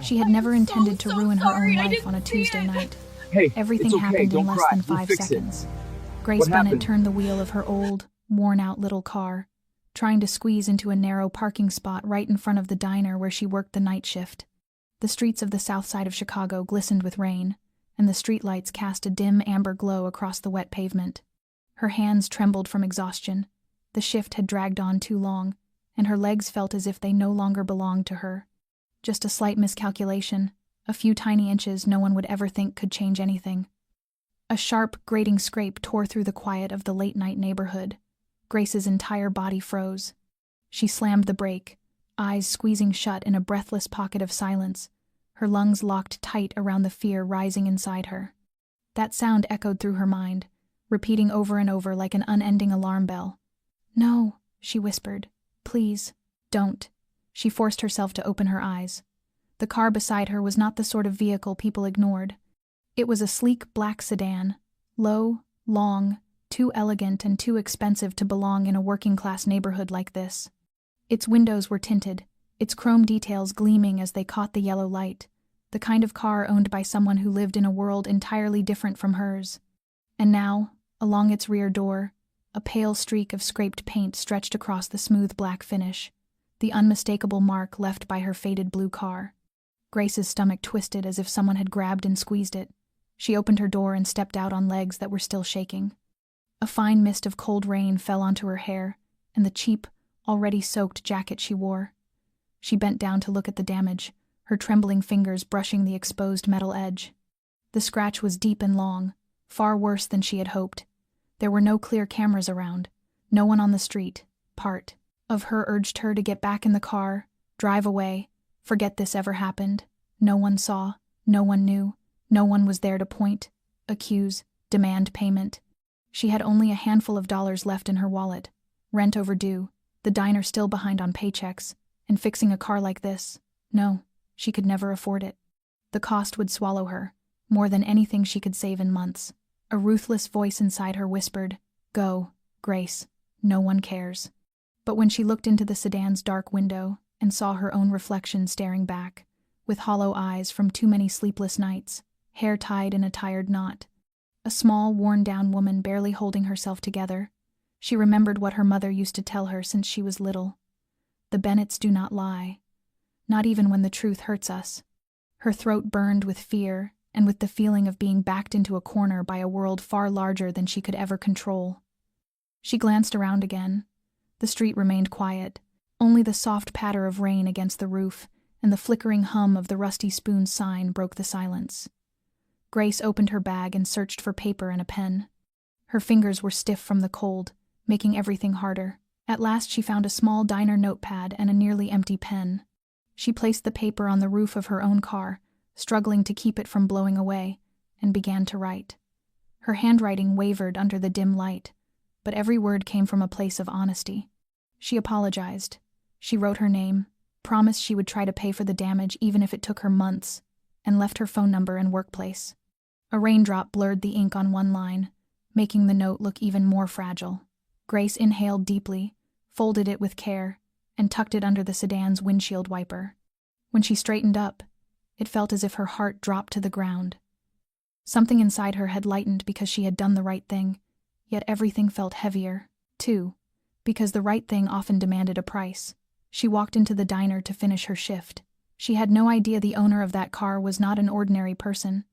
She had never intended to ruin her own life on a Tuesday night. Hey, Everything it's okay. happened in Don't less cry. than We'll 5 fix it. seconds. Grace What Bennett happened? turned the wheel of her old, worn-out little car, trying to squeeze into a narrow parking spot right in front of the diner where she worked the night shift. The streets of the south side of Chicago glistened with rain, and the streetlights cast a dim amber glow across the wet pavement. Her hands trembled from exhaustion. The shift had dragged on too long, and her legs felt as if they no longer belonged to her. Just a slight miscalculation, a few tiny inches no one would ever think could change anything. A sharp, grating scrape tore through the quiet of the late-night neighborhood. Grace's entire body froze. She slammed the brake, eyes squeezing shut in a breathless pocket of silence, her lungs locked tight around the fear rising inside her. That sound echoed through her mind, repeating over and over like an unending alarm bell. "No," she whispered. "Please, don't." She forced herself to open her eyes. The car beside her was not the sort of vehicle people ignored. It was a sleek black sedan, low, long, too elegant and too expensive to belong in a working-class neighborhood like this. Its windows were tinted, its chrome details gleaming as they caught the yellow light, the kind of car owned by someone who lived in a world entirely different from hers. And now, along its rear door, a pale streak of scraped paint stretched across the smooth black finish, the unmistakable mark left by her faded blue car. Grace's stomach twisted as if someone had grabbed and squeezed it. She opened her door and stepped out on legs that were still shaking. A fine mist of cold rain fell onto her hair and the cheap, already soaked jacket she wore. She bent down to look at the damage, her trembling fingers brushing the exposed metal edge. The scratch was deep and long, far worse than she had hoped. There were no clear cameras around, no one on the street. Part of her urged her to get back in the car, drive away, forget this ever happened. No one saw, no one knew, no one was there to point, accuse, demand payment. She had only a handful of dollars left in her wallet, rent overdue, the diner still behind on paychecks, and fixing a car like this. No, she could never afford it. The cost would swallow her, more than anything she could save in months. A ruthless voice inside her whispered, "Go, Grace, no one cares." But when she looked into the sedan's dark window and saw her own reflection staring back, with hollow eyes from too many sleepless nights, hair tied in a tired knot, a small, worn-down woman barely holding herself together, she remembered what her mother used to tell her since she was little. The Bennetts do not lie, not even when the truth hurts us. Her throat burned with fear and with the feeling of being backed into a corner by a world far larger than she could ever control. She glanced around again. The street remained quiet. Only the soft patter of rain against the roof and the flickering hum of the Rusty Spoon sign broke the silence. Grace opened her bag and searched for paper and a pen. Her fingers were stiff from the cold, making everything harder. At last she found a small diner notepad and a nearly empty pen. She placed the paper on the roof of her own car, struggling to keep it from blowing away, and began to write. Her handwriting wavered under the dim light, but every word came from a place of honesty. She apologized. She wrote her name, promised she would try to pay for the damage even if it took her months, and left her phone number and workplace. A raindrop blurred the ink on one line, making the note look even more fragile. Grace inhaled deeply, folded it with care, and tucked it under the sedan's windshield wiper. When she straightened up, it felt as if her heart dropped to the ground. Something inside her had lightened because she had done the right thing, yet everything felt heavier, too, because the right thing often demanded a price. She walked into the diner to finish her shift. She had no idea the owner of that car was not an ordinary person.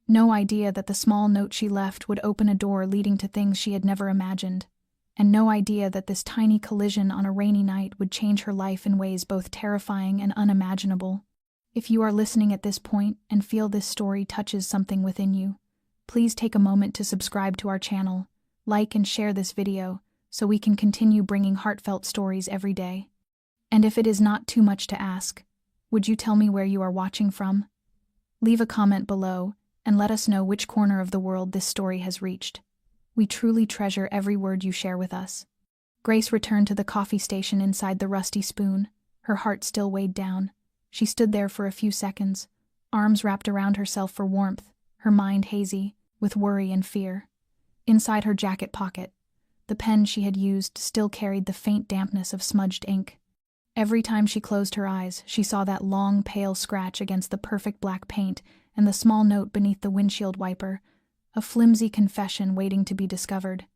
No idea that the small note she left would open a door leading to things she had never imagined. And no idea that this tiny collision on a rainy night would change her life in ways both terrifying and unimaginable. If you are listening at this point and feel this story touches something within you, please take a moment to subscribe to our channel, like and share this video, so we can continue bringing heartfelt stories every day. And if it is not too much to ask, would you tell me where you are watching from? Leave a comment below and let us know which corner of the world this story has reached. We truly treasure every word you share with us. Grace returned to the coffee station inside the Rusty Spoon, her heart still weighed down. She stood there for a few seconds, arms wrapped around herself for warmth, her mind hazy, with worry and fear. Inside her jacket pocket, the pen she had used still carried the faint dampness of smudged ink. Every time she closed her eyes, she saw that long, pale scratch against the perfect black paint and the small note beneath the windshield wiper, a flimsy confession waiting to be discovered.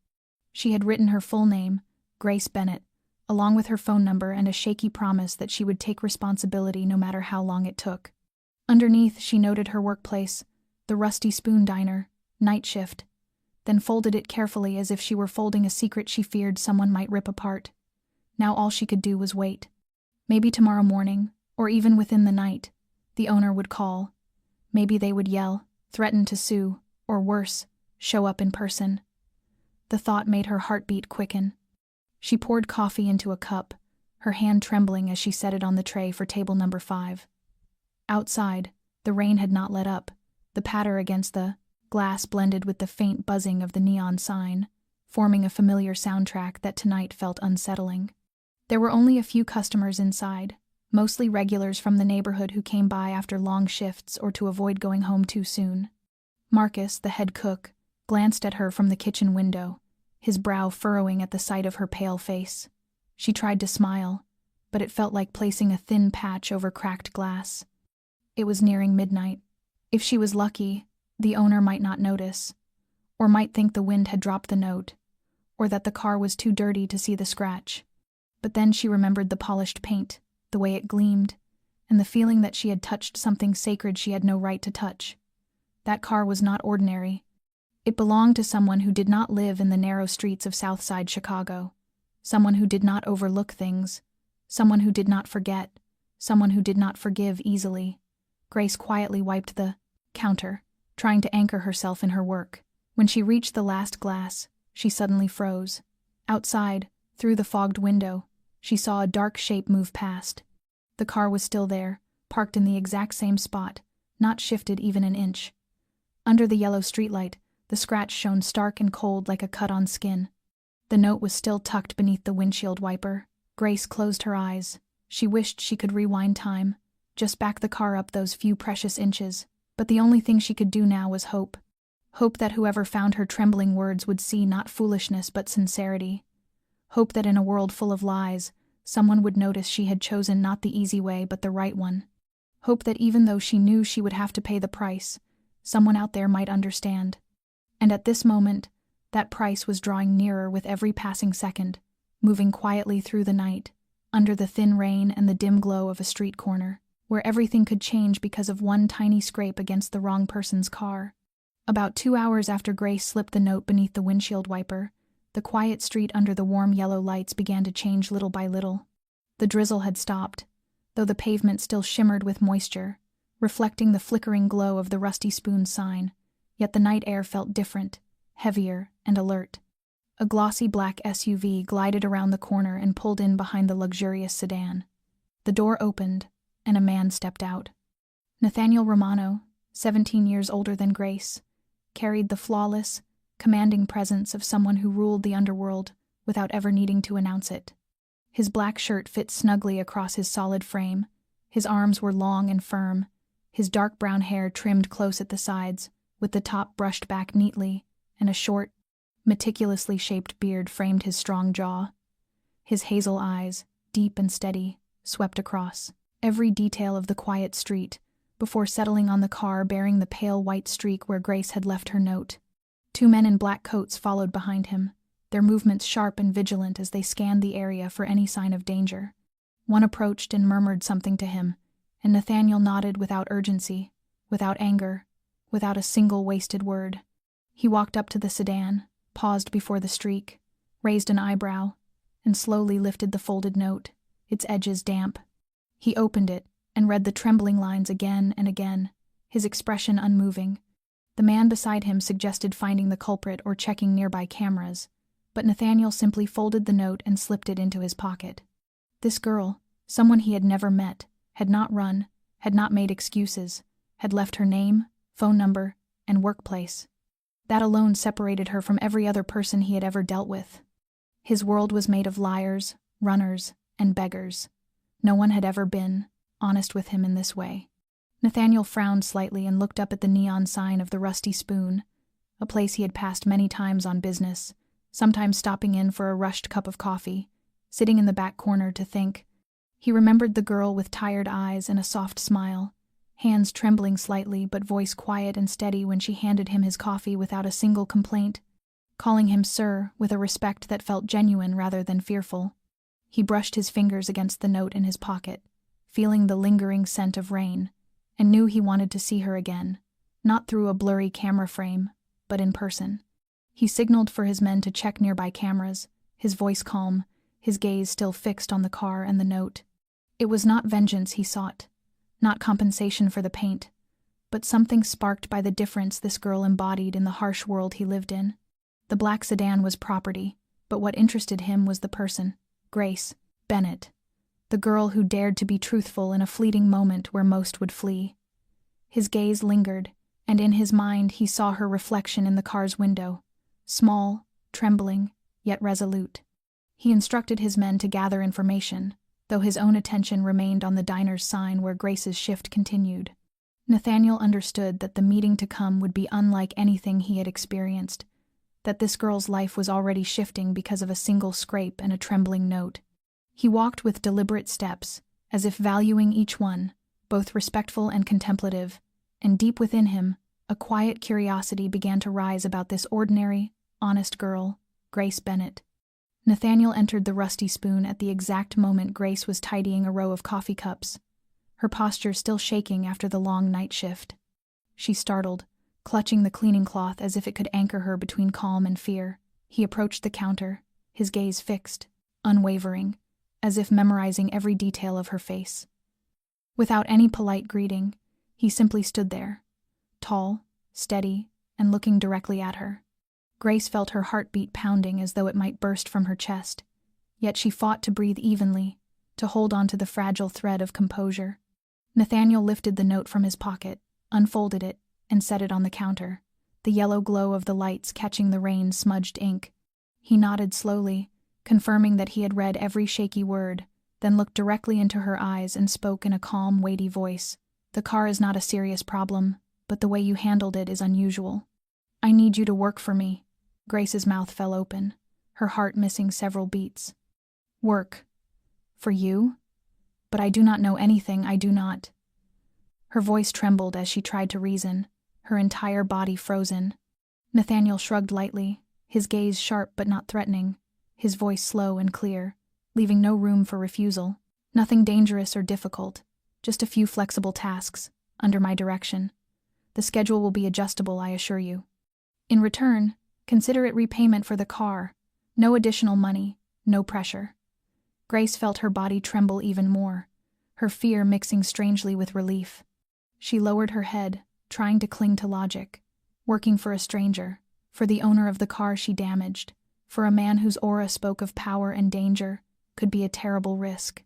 She had written her full name, Grace Bennett, along with her phone number and a shaky promise that she would take responsibility no matter how long it took. Underneath, she noted her workplace, the Rusty Spoon Diner, night shift, then folded it carefully as if she were folding a secret she feared someone might rip apart. Now all she could do was wait. Maybe tomorrow morning, or even within the night, the owner would call. Maybe they would yell, threaten to sue, or worse, show up in person. The thought made her heartbeat quicken. She poured coffee into a cup, her hand trembling as she set it on the tray for table number 5. Outside, the rain had not let up. The patter against the glass blended with the faint buzzing of the neon sign, forming a familiar soundtrack that tonight felt unsettling. There were only a few customers inside, mostly regulars from the neighborhood who came by after long shifts or to avoid going home too soon. Marcus, the head cook, glanced at her from the kitchen window, his brow furrowing at the sight of her pale face. She tried to smile, but it felt like placing a thin patch over cracked glass. It was nearing midnight. If she was lucky, the owner might not notice, or might think the wind had dropped the note, or that the car was too dirty to see the scratch. But then she remembered the polished paint, the way it gleamed, and the feeling that she had touched something sacred she had no right to touch. That car was not ordinary. It belonged to someone who did not live in the narrow streets of Southside Chicago, someone who did not overlook things, someone who did not forget, someone who did not forgive easily. Grace quietly wiped the counter, trying to anchor herself in her work. When she reached the last glass, she suddenly froze. Outside, through the fogged window, she saw a dark shape move past. The car was still there, parked in the exact same spot, not shifted even an inch. Under the yellow streetlight, the scratch shone stark and cold like a cut on skin. The note was still tucked beneath the windshield wiper. Grace closed her eyes. She wished she could rewind time, just back the car up those few precious inches, but the only thing she could do now was hope. Hope that whoever found her trembling words would see not foolishness but sincerity. Hope that in a world full of lies, someone would notice she had chosen not the easy way but the right one. Hope that even though she knew she would have to pay the price, someone out there might understand. And at this moment, that price was drawing nearer with every passing second, moving quietly through the night, under the thin rain and the dim glow of a street corner, where everything could change because of one tiny scrape against the wrong person's car. About 2 hours after Grace slipped the note beneath the windshield wiper, the quiet street under the warm yellow lights began to change little by little. The drizzle had stopped, though the pavement still shimmered with moisture, reflecting the flickering glow of the Rusty Spoon sign, yet the night air felt different, heavier, and alert. A glossy black SUV glided around the corner and pulled in behind the luxurious sedan. The door opened, and a man stepped out. Nathaniel Romano, 17 years older than Grace, carried the flawless, commanding presence of someone who ruled the underworld without ever needing to announce it. His black shirt fit snugly across his solid frame, his arms were long and firm, his dark brown hair trimmed close at the sides, with the top brushed back neatly, and a short, meticulously shaped beard framed his strong jaw. His hazel eyes, deep and steady, swept across every detail of the quiet street, before settling on the car bearing the pale white streak where Grace had left her note. 2 men in black coats followed behind him, their movements sharp and vigilant as they scanned the area for any sign of danger. One approached and murmured something to him, and Nathaniel nodded without urgency, without anger, without a single wasted word. He walked up to the sedan, paused before the streak, raised an eyebrow, and slowly lifted the folded note, its edges damp. He opened it and read the trembling lines again and again, his expression unmoving. The man beside him suggested finding the culprit or checking nearby cameras, but Nathaniel simply folded the note and slipped it into his pocket. This girl, someone he had never met, had not run, had not made excuses, had left her name, phone number, and workplace. That alone separated her from every other person he had ever dealt with. His world was made of liars, runners, and beggars. No one had ever been honest with him in this way. Nathaniel frowned slightly and looked up at the neon sign of the Rusty Spoon, a place he had passed many times on business, sometimes stopping in for a rushed cup of coffee, sitting in the back corner to think. He remembered the girl with tired eyes and a soft smile, hands trembling slightly but voice quiet and steady when she handed him his coffee without a single complaint, calling him sir with a respect that felt genuine rather than fearful. He brushed his fingers against the note in his pocket, feeling the lingering scent of rain, and knew he wanted to see her again, not through a blurry camera frame, but in person. He signaled for his men to check nearby cameras, his voice calm, his gaze still fixed on the car and the note. It was not vengeance he sought, not compensation for the paint, but something sparked by the difference this girl embodied in the harsh world he lived in. The black sedan was property, but what interested him was the person, Grace Bennett, the girl who dared to be truthful in a fleeting moment where most would flee. His gaze lingered, and in his mind he saw her reflection in the car's window, small, trembling, yet resolute. He instructed his men to gather information, though his own attention remained on the diner's sign where Grace's shift continued. Nathaniel understood that the meeting to come would be unlike anything he had experienced, that this girl's life was already shifting because of a single scrape and a trembling note. He walked with deliberate steps, as if valuing each one, both respectful and contemplative, and deep within him, a quiet curiosity began to rise about this ordinary, honest girl, Grace Bennett. Nathaniel entered the Rusty Spoon at the exact moment Grace was tidying a row of coffee cups, her posture still shaking after the long night shift. She startled, clutching the cleaning cloth as if it could anchor her between calm and fear. He approached the counter, his gaze fixed, unwavering, as if memorizing every detail of her face. Without any polite greeting, he simply stood there, tall, steady, and looking directly at her. Grace felt her heartbeat pounding as though it might burst from her chest, yet she fought to breathe evenly, to hold on to the fragile thread of composure. Nathaniel lifted the note from his pocket, unfolded it, and set it on the counter, the yellow glow of the lights catching the rain-smudged ink. He nodded slowly, confirming that he had read every shaky word, then looked directly into her eyes and spoke in a calm, weighty voice. "The car is not a serious problem, but the way you handled it is unusual. I need you to work for me." Grace's mouth fell open, her heart missing several beats. "Work? For you? But I do not know anything, I do not." Her voice trembled as she tried to reason, her entire body frozen. Nathaniel shrugged lightly, his gaze sharp but not threatening, his voice slow and clear, leaving no room for refusal. "Nothing dangerous or difficult, just a few flexible tasks, under my direction. The schedule will be adjustable, I assure you. In return, consider it repayment for the car. No additional money, no pressure." Grace felt her body tremble even more, her fear mixing strangely with relief. She lowered her head, trying to cling to logic. Working for a stranger, for the owner of the car she damaged, for a man whose aura spoke of power and danger, could be a terrible risk.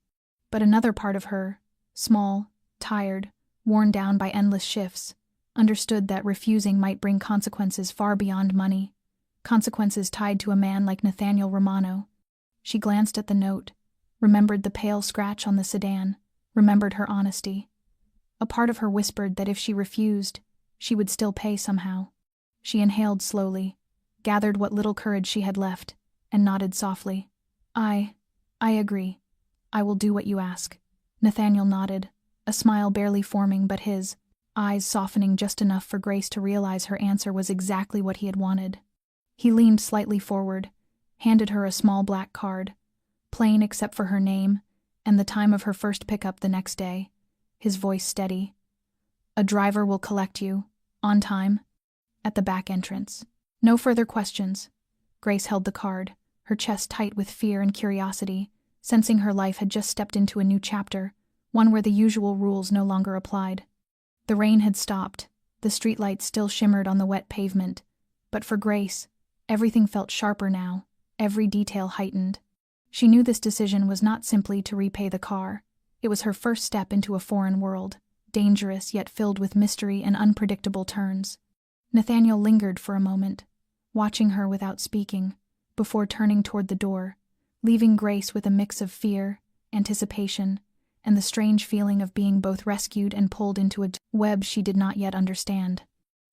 But another part of her, small, tired, worn down by endless shifts, understood that refusing might bring consequences far beyond money, consequences tied to a man like Nathaniel Romano. She glanced at the note, remembered the pale scratch on the sedan, remembered her honesty. A part of her whispered that if she refused, she would still pay somehow. She inhaled slowly, gathered what little courage she had left, and nodded softly. I agree. I will do what you ask." Nathaniel nodded, a smile barely forming but his eyes softening just enough for Grace to realize her answer was exactly what he had wanted. He leaned slightly forward, handed her a small black card, plain except for her name and the time of her first pickup the next day, his voice steady. "A driver will collect you, on time, at the back entrance. No further questions." Grace held the card, her chest tight with fear and curiosity, sensing her life had just stepped into a new chapter, one where the usual rules no longer applied. The rain had stopped, the streetlights still shimmered on the wet pavement, but for Grace, everything felt sharper now, every detail heightened. She knew this decision was not simply to repay the car. It was her first step into a foreign world, dangerous yet filled with mystery and unpredictable turns. Nathaniel lingered for a moment, watching her without speaking, before turning toward the door, leaving Grace with a mix of fear, anticipation, and the strange feeling of being both rescued and pulled into a web she did not yet understand.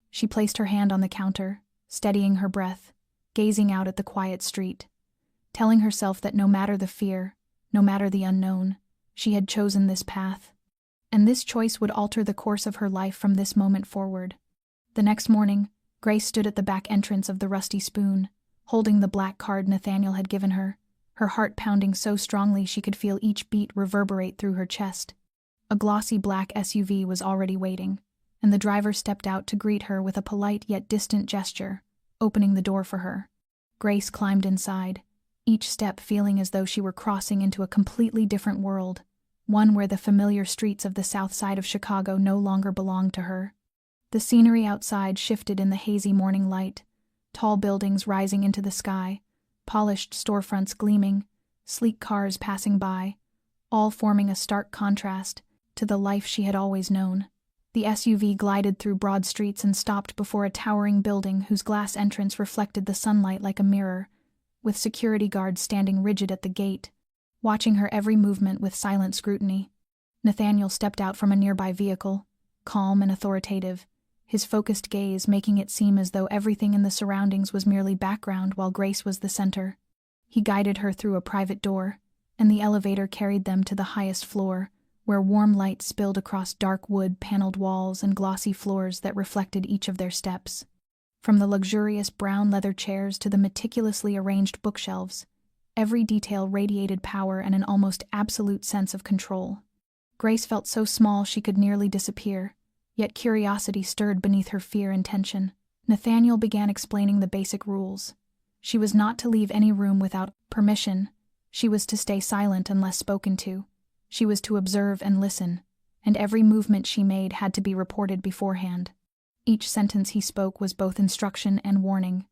She placed her hand on the counter, steadying her breath, gazing out at the quiet street, telling herself that no matter the fear, no matter the unknown, She had chosen this path. And this choice would alter the course of her life from this moment forward. The next morning, Grace stood at the back entrance of the Rusty Spoon, holding the black card Nathaniel had given her heart pounding so strongly she could feel each beat reverberate through her chest. A glossy black SUV was already waiting, and the driver stepped out to greet her with a polite yet distant gesture, opening the door for her. Grace climbed inside, each step feeling as though she were crossing into a completely different world, one where the familiar streets of the south side of Chicago no longer belonged to her. The scenery outside shifted in the hazy morning light, tall buildings rising into the sky, polished storefronts gleaming, sleek cars passing by, all forming a stark contrast to the life she had always known. The SUV glided through broad streets and stopped before a towering building whose glass entrance reflected the sunlight like a mirror, with security guards standing rigid at the gate, watching her every movement with silent scrutiny. Nathaniel stepped out from a nearby vehicle, calm and authoritative, his focused gaze making it seem as though everything in the surroundings was merely background while Grace was the center. He guided her through a private door, and the elevator carried them to the highest floor, where warm light spilled across dark wood-paneled walls and glossy floors that reflected each of their steps. From the luxurious brown leather chairs to the meticulously arranged bookshelves, every detail radiated power and an almost absolute sense of control. Grace felt so small she could nearly disappear, yet curiosity stirred beneath her fear and tension. Nathaniel began explaining the basic rules. She was not to leave any room without permission. She was to stay silent unless spoken to. She was to observe and listen, and every movement she made had to be reported beforehand. Each sentence he spoke was both instruction and warning,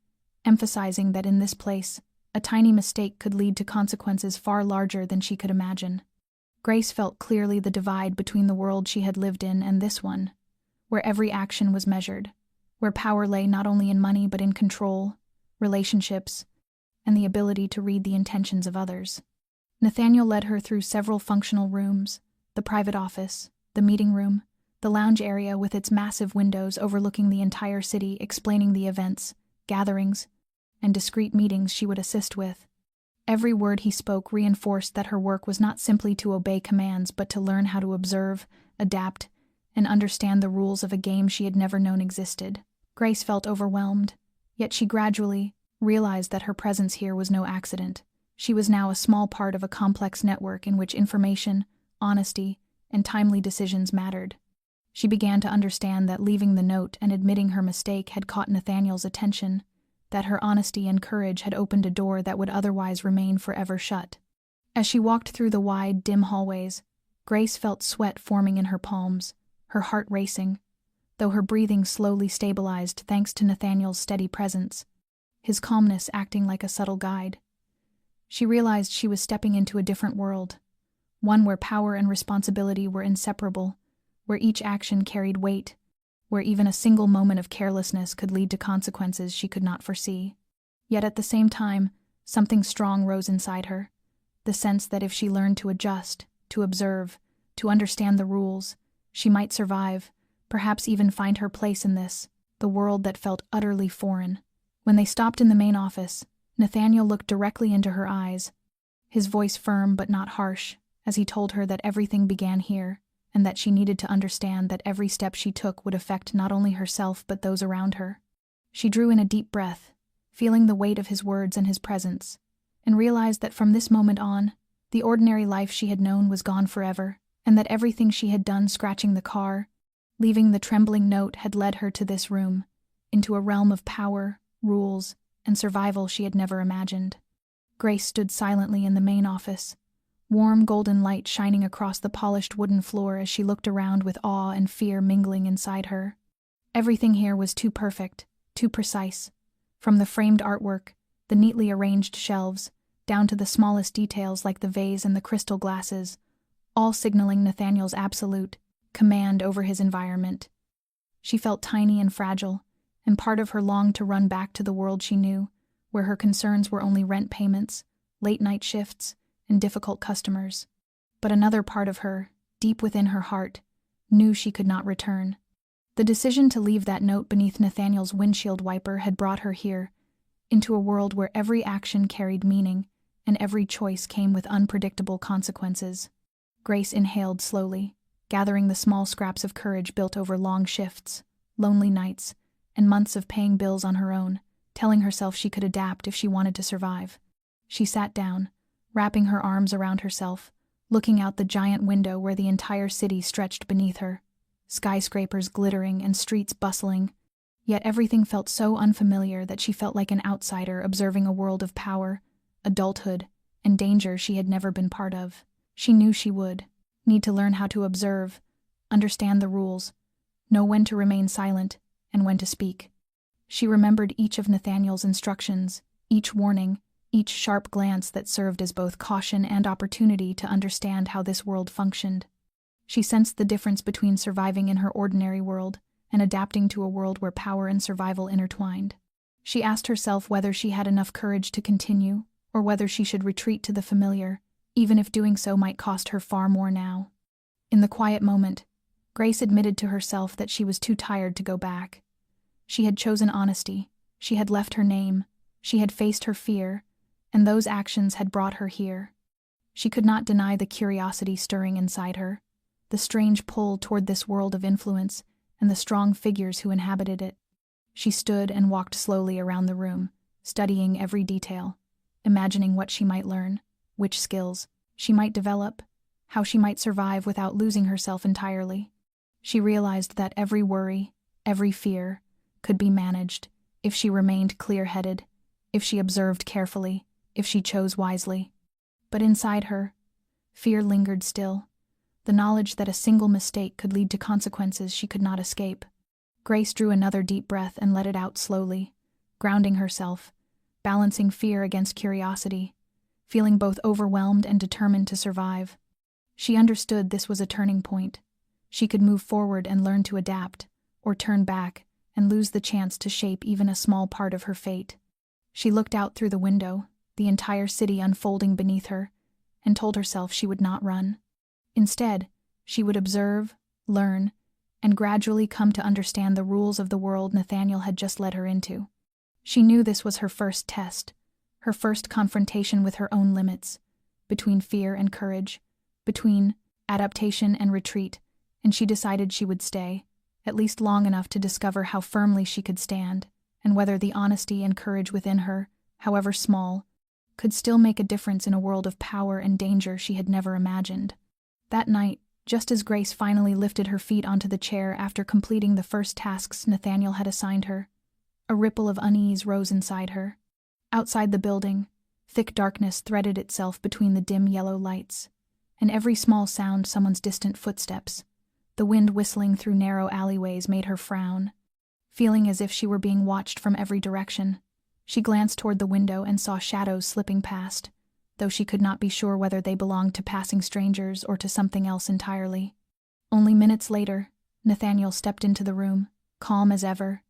emphasizing that in this place, a tiny mistake could lead to consequences far larger than she could imagine. Grace felt clearly the divide between the world she had lived in and this one, where every action was measured, where power lay not only in money but in control, relationships, and the ability to read the intentions of others. Nathaniel led her through several functional rooms, the private office, the meeting room, the lounge area with its massive windows overlooking the entire city, explaining the events, gatherings, and discreet meetings she would assist with. Every word he spoke reinforced that her work was not simply to obey commands but to learn how to observe, adapt, and understand the rules of a game she had never known existed. Grace felt overwhelmed, yet she gradually realized that her presence here was no accident. She was now a small part of a complex network in which information, honesty, and timely decisions mattered. She began to understand that leaving the note and admitting her mistake had caught Nathaniel's attention, that her honesty and courage had opened a door that would otherwise remain forever shut. As she walked through the wide, dim hallways, Grace felt sweat forming in her palms, her heart racing, though her breathing slowly stabilized thanks to Nathaniel's steady presence, his calmness acting like a subtle guide. She realized she was stepping into a different world, one where power and responsibility were inseparable, where each action carried weight, where even a single moment of carelessness could lead to consequences she could not foresee. Yet at the same time, something strong rose inside her, the sense that if she learned to adjust, to observe, to understand the rules, she might survive, perhaps even find her place in this, the world that felt utterly foreign. When they stopped in the main office, Nathaniel looked directly into her eyes, his voice firm but not harsh, as he told her that everything began here, and that she needed to understand that every step she took would affect not only herself but those around her. She drew in a deep breath, feeling the weight of his words and his presence, and realized that from this moment on, the ordinary life she had known was gone forever, and that everything she had done scratching the car, leaving the trembling note, had led her to this room, into a realm of power, rules, and survival she had never imagined. Grace stood silently in the main office, warm golden light shining across the polished wooden floor as she looked around with awe and fear mingling inside her. Everything here was too perfect, too precise, from the framed artwork, the neatly arranged shelves, down to the smallest details like the vase and the crystal glasses, all signaling Nathaniel's absolute command over his environment. She felt tiny and fragile, and part of her longed to run back to the world she knew, where her concerns were only rent payments, late-night shifts, and difficult customers. But another part of her, deep within her heart, knew she could not return. The decision to leave that note beneath Nathaniel's windshield wiper had brought her here, into a world where every action carried meaning, and every choice came with unpredictable consequences. Grace inhaled slowly, gathering the small scraps of courage built over long shifts, lonely nights, and months of paying bills on her own, telling herself she could adapt if she wanted to survive. She sat down, wrapping her arms around herself, looking out the giant window where the entire city stretched beneath her, skyscrapers glittering and streets bustling. Yet everything felt so unfamiliar that she felt like an outsider observing a world of power, adulthood, and danger she had never been part of. She knew she would need to learn how to observe, understand the rules, know when to remain silent and when to speak. She remembered each of Nathaniel's instructions, each warning, each sharp glance that served as both caution and opportunity to understand how this world functioned. She sensed the difference between surviving in her ordinary world and adapting to a world where power and survival intertwined. She asked herself whether she had enough courage to continue, or whether she should retreat to the familiar, even if doing so might cost her far more now. In the quiet moment, Grace admitted to herself that she was too tired to go back. She had chosen honesty, she had left her name, she had faced her fear, and those actions had brought her here. She could not deny the curiosity stirring inside her, the strange pull toward this world of influence, and the strong figures who inhabited it. She stood and walked slowly around the room, studying every detail, imagining what she might learn, which skills she might develop, how she might survive without losing herself entirely. She realized that every worry, every fear, could be managed if she remained clear-headed, if she observed carefully, if she chose wisely. But inside her, fear lingered still, the knowledge that a single mistake could lead to consequences she could not escape. Grace drew another deep breath and let it out slowly, grounding herself, balancing fear against curiosity, feeling both overwhelmed and determined to survive. She understood this was a turning point. She could move forward and learn to adapt, or turn back and lose the chance to shape even a small part of her fate. She looked out through the window, the entire city unfolding beneath her, and told herself she would not run. Instead, she would observe, learn, and gradually come to understand the rules of the world Nathaniel had just led her into. She knew this was her first test, her first confrontation with her own limits, between fear and courage, between adaptation and retreat, and she decided she would stay, at least long enough to discover how firmly she could stand, and whether the honesty and courage within her, however small, could still make a difference in a world of power and danger she had never imagined. That night, just as Grace finally lifted her feet onto the chair after completing the first tasks Nathaniel had assigned her, a ripple of unease rose inside her. Outside the building, thick darkness threaded itself between the dim yellow lights, and every small sound someone's distant footsteps, the wind whistling through narrow alleyways, made her frown. Feeling as if she were being watched from every direction, she glanced toward the window and saw shadows slipping past, though she could not be sure whether they belonged to passing strangers or to something else entirely. Only minutes later, Nathaniel stepped into the room, calm as ever,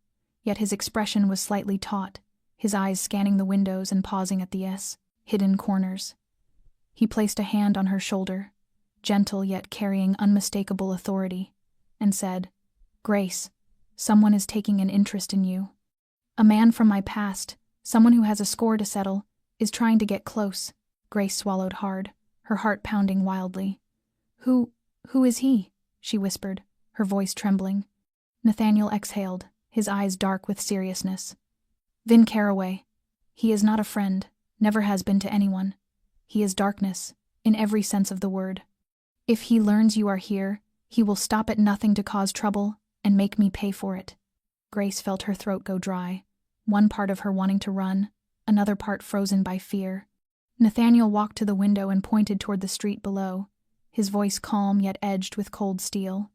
yet his expression was slightly taut, his eyes scanning the windows and pausing at the hidden corners. He placed a hand on her shoulder, gentle yet carrying unmistakable authority, and said, "Grace, someone is taking an interest in you. A man from my past, someone who has a score to settle, is trying to get close." Grace swallowed hard, her heart pounding wildly. Who is he?" she whispered, her voice trembling. Nathaniel exhaled, his eyes dark with seriousness. "Vin Carraway. He is not a friend, never has been to anyone. He is darkness, in every sense of the word. If he learns you are here, he will stop at nothing to cause trouble and make me pay for it." Grace felt her throat go dry, one part of her wanting to run, another part frozen by fear. Nathaniel walked to the window and pointed toward the street below, his voice calm yet edged with cold steel.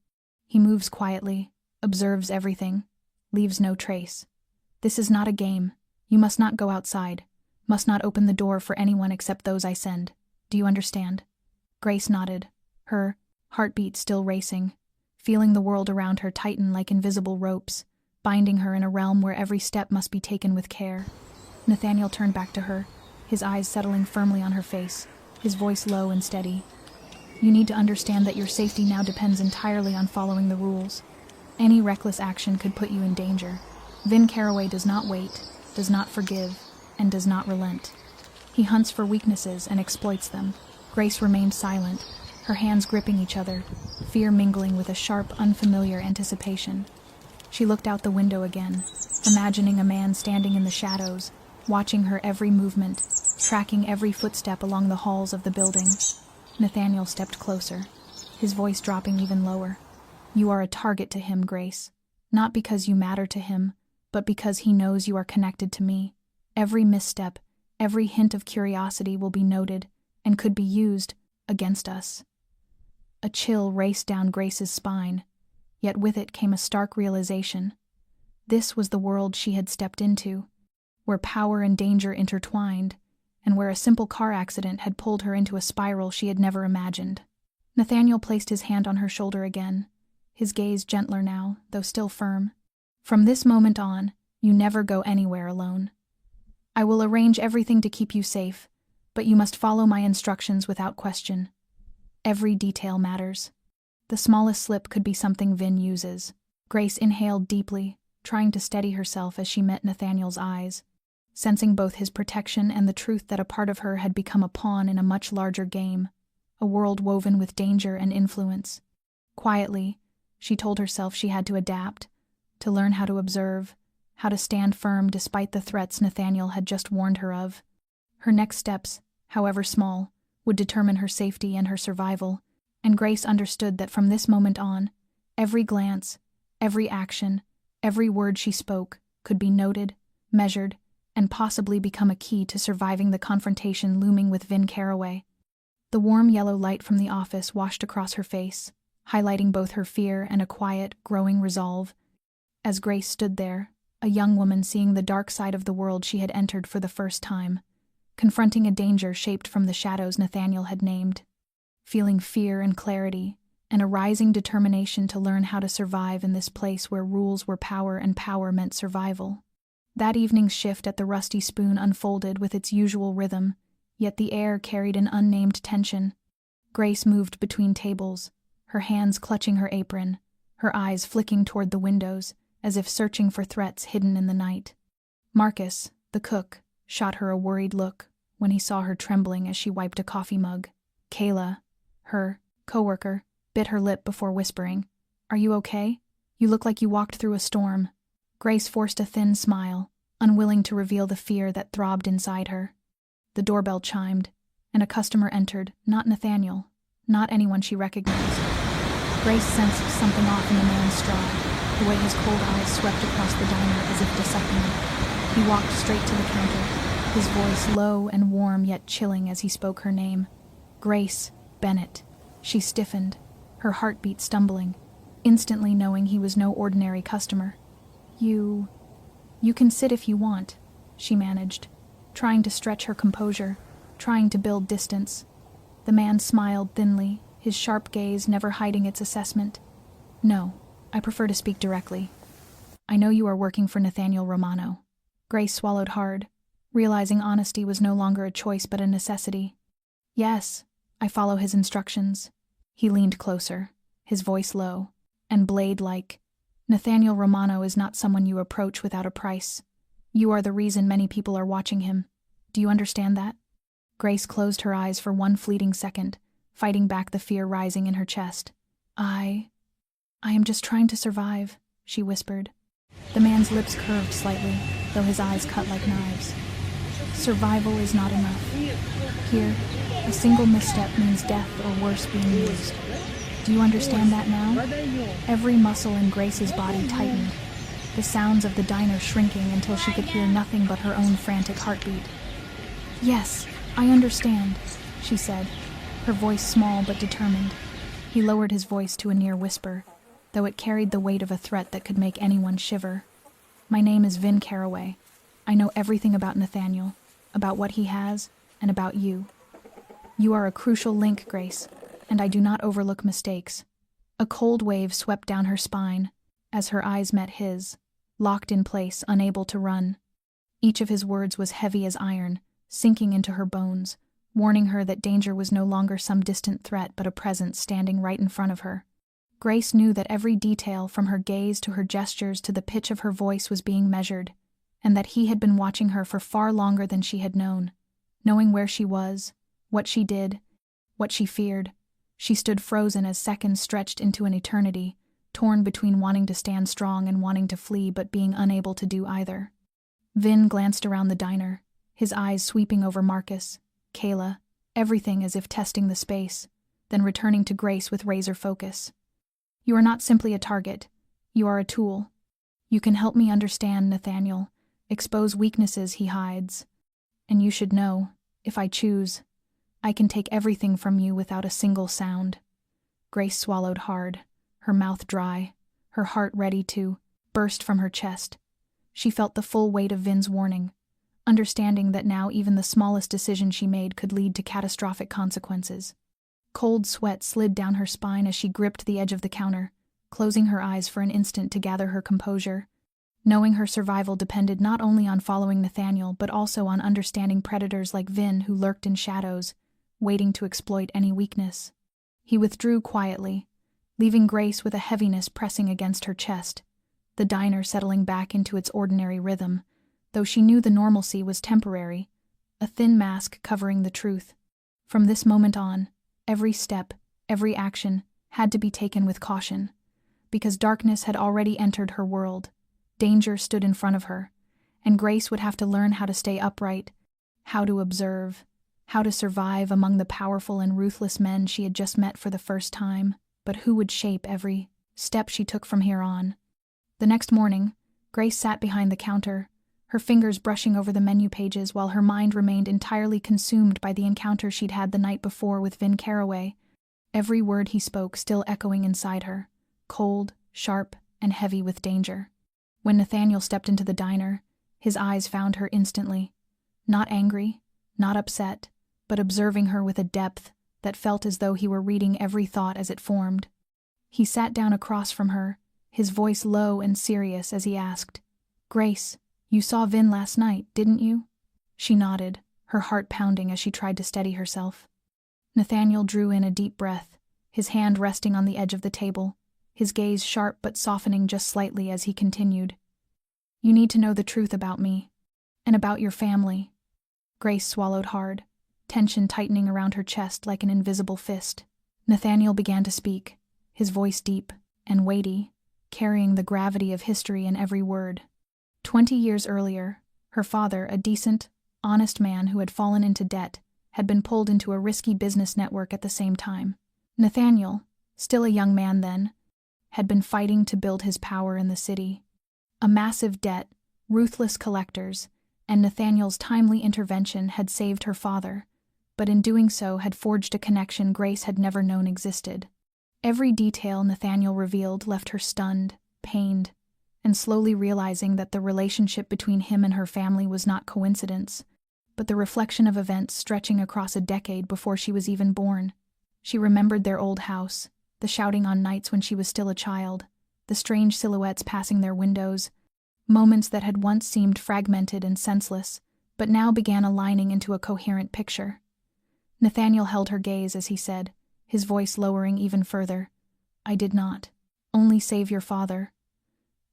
"He moves quietly, observes everything, leaves no trace. This is not a game. You must not go outside, must not open the door for anyone except those I send. Do you understand?" Grace nodded, her heartbeat still racing, feeling the world around her tighten like invisible ropes, binding her in a realm where every step must be taken with care. Nathaniel turned back to her, his eyes settling firmly on her face, his voice low and steady. "You need to understand that your safety now depends entirely on following the rules. Any reckless action could put you in danger. Vin Carraway does not wait, does not forgive, and does not relent. He hunts for weaknesses and exploits them." Grace remained silent, her hands gripping each other, fear mingling with a sharp, unfamiliar anticipation. She looked out the window again, imagining a man standing in the shadows, watching her every movement, tracking every footstep along the halls of the building. Nathaniel stepped closer, his voice dropping even lower. "You are a target to him, Grace. Not because you matter to him, but because he knows you are connected to me. Every misstep, every hint of curiosity will be noted and could be used against us." A chill raced down Grace's spine, yet with it came a stark realization. This was the world she had stepped into, where power and danger intertwined, and where a simple car accident had pulled her into a spiral she had never imagined. Nathaniel placed his hand on her shoulder again, his gaze gentler now, though still firm. "From this moment on, you never go anywhere alone. I will arrange everything to keep you safe, but you must follow my instructions without question. Every detail matters. The smallest slip could be something Vin uses." Grace inhaled deeply, trying to steady herself as she met Nathaniel's eyes, sensing both his protection and the truth that a part of her had become a pawn in a much larger game, a world woven with danger and influence. Quietly, she told herself she had to adapt, to learn how to observe, how to stand firm despite the threats Nathaniel had just warned her of. Her next steps, however small, would determine her safety and her survival, and Grace understood that from this moment on, every glance, every action, every word she spoke could be noted, measured, and possibly become a key to surviving the confrontation looming with Vin Carraway. The warm yellow light from the office washed across her face, highlighting both her fear and a quiet, growing resolve. As Grace stood there, a young woman seeing the dark side of the world she had entered for the first time, confronting a danger shaped from the shadows Nathaniel had named, feeling fear and clarity, and a rising determination to learn how to survive in this place where rules were power and power meant survival. That evening's shift at the Rusty Spoon unfolded with its usual rhythm, yet the air carried an unnamed tension. Grace moved between tables, her hands clutching her apron, her eyes flicking toward the windows, as if searching for threats hidden in the night. Marcus, the cook, shot her a worried look when he saw her trembling as she wiped a coffee mug. Kayla, her coworker, bit her lip before whispering, "Are you okay? You look like you walked through a storm." Grace forced a thin smile, unwilling to reveal the fear that throbbed inside her. The doorbell chimed, and a customer entered, not Nathaniel, not anyone she recognized. Grace sensed something off in the man's stride, the way his cold eyes swept across the diner as if dissecting it. He walked straight to the counter, his voice low and warm yet chilling as he spoke her name. Grace Bennett. She stiffened, her heartbeat stumbling, instantly knowing he was no ordinary customer. You can sit if you want," she managed, trying to stretch her composure, trying to build distance. The man smiled thinly, his sharp gaze never hiding its assessment. "No, I prefer to speak directly. I know you are working for Nathaniel Romano." Grace swallowed hard, realizing honesty was no longer a choice but a necessity. "Yes, I follow his instructions." He leaned closer, his voice low, and blade-like. "Nathaniel Romano is not someone you approach without a price. You are the reason many people are watching him. Do you understand that?" Grace closed her eyes for one fleeting second, fighting back the fear rising in her chest. I am just trying to survive," she whispered. The man's lips curved slightly, though his eyes cut like knives. "Survival is not enough. Here, a single misstep means death or worse being used. Do you understand that now?" Every muscle in Grace's body tightened, the sounds of the diner shrinking until she could hear nothing but her own frantic heartbeat. "Yes, I understand," she said, her voice small but determined. He lowered his voice to a near whisper, though it carried the weight of a threat that could make anyone shiver. "My name is Vin Carraway. I know everything about Nathaniel, about what he has, and about you. You are a crucial link, Grace, and I do not overlook mistakes." A cold wave swept down her spine as her eyes met his, locked in place, unable to run. Each of his words was heavy as iron, sinking into her bones, warning her that danger was no longer some distant threat but a presence standing right in front of her. Grace knew that every detail, from her gaze to her gestures to the pitch of her voice, was being measured, and that he had been watching her for far longer than she had known, knowing where she was, what she did, what she feared. She stood frozen as seconds stretched into an eternity, torn between wanting to stand strong and wanting to flee but being unable to do either. Vin glanced around the diner, his eyes sweeping over Marcus, Kayla, everything as if testing the space, then returning to Grace with razor focus. You are not simply a target. You are a tool. You can help me understand Nathaniel, expose weaknesses he hides. And you should know, if I choose, I can take everything from you without a single sound. Grace swallowed hard, her mouth dry, her heart ready to burst from her chest. She felt the full weight of Vin's warning, understanding that now even the smallest decision she made could lead to catastrophic consequences. Cold sweat slid down her spine as she gripped the edge of the counter, closing her eyes for an instant to gather her composure, knowing her survival depended not only on following Nathaniel but also on understanding predators like Vin who lurked in shadows, waiting to exploit any weakness. He withdrew quietly, leaving Grace with a heaviness pressing against her chest, the diner settling back into its ordinary rhythm, though she knew the normalcy was temporary, a thin mask covering the truth. From this moment on, every step, every action, had to be taken with caution, because darkness had already entered her world. Danger stood in front of her, and Grace would have to learn how to stay upright, how to observe, how to survive among the powerful and ruthless men she had just met for the first time, but who would shape every step she took from here on. The next morning, Grace sat behind the counter, her fingers brushing over the menu pages while her mind remained entirely consumed by the encounter she'd had the night before with Vin Carraway, every word he spoke still echoing inside her, cold, sharp, and heavy with danger. When Nathaniel stepped into the diner, his eyes found her instantly. Not angry, not upset, but observing her with a depth that felt as though he were reading every thought as it formed. He sat down across from her, his voice low and serious as he asked, "Grace, you saw Vin last night, didn't you?" She nodded, her heart pounding as she tried to steady herself. Nathaniel drew in a deep breath, his hand resting on the edge of the table, his gaze sharp but softening just slightly as he continued. "You need to know the truth about me, and about your family." Grace swallowed hard, tension tightening around her chest like an invisible fist. Nathaniel began to speak, his voice deep and weighty, carrying the gravity of history in every word. 20 years earlier, her father, a decent, honest man who had fallen into debt, had been pulled into a risky business network at the same time. Nathaniel, still a young man then, had been fighting to build his power in the city. A massive debt, ruthless collectors, and Nathaniel's timely intervention had saved her father, but in doing so had forged a connection Grace had never known existed. Every detail Nathaniel revealed left her stunned, pained, and slowly realizing that the relationship between him and her family was not coincidence, but the reflection of events stretching across a decade before she was even born. She remembered their old house, the shouting on nights when she was still a child, the strange silhouettes passing their windows, moments that had once seemed fragmented and senseless, but now began aligning into a coherent picture. Nathaniel held her gaze as he said, his voice lowering even further, "I did not only save your father.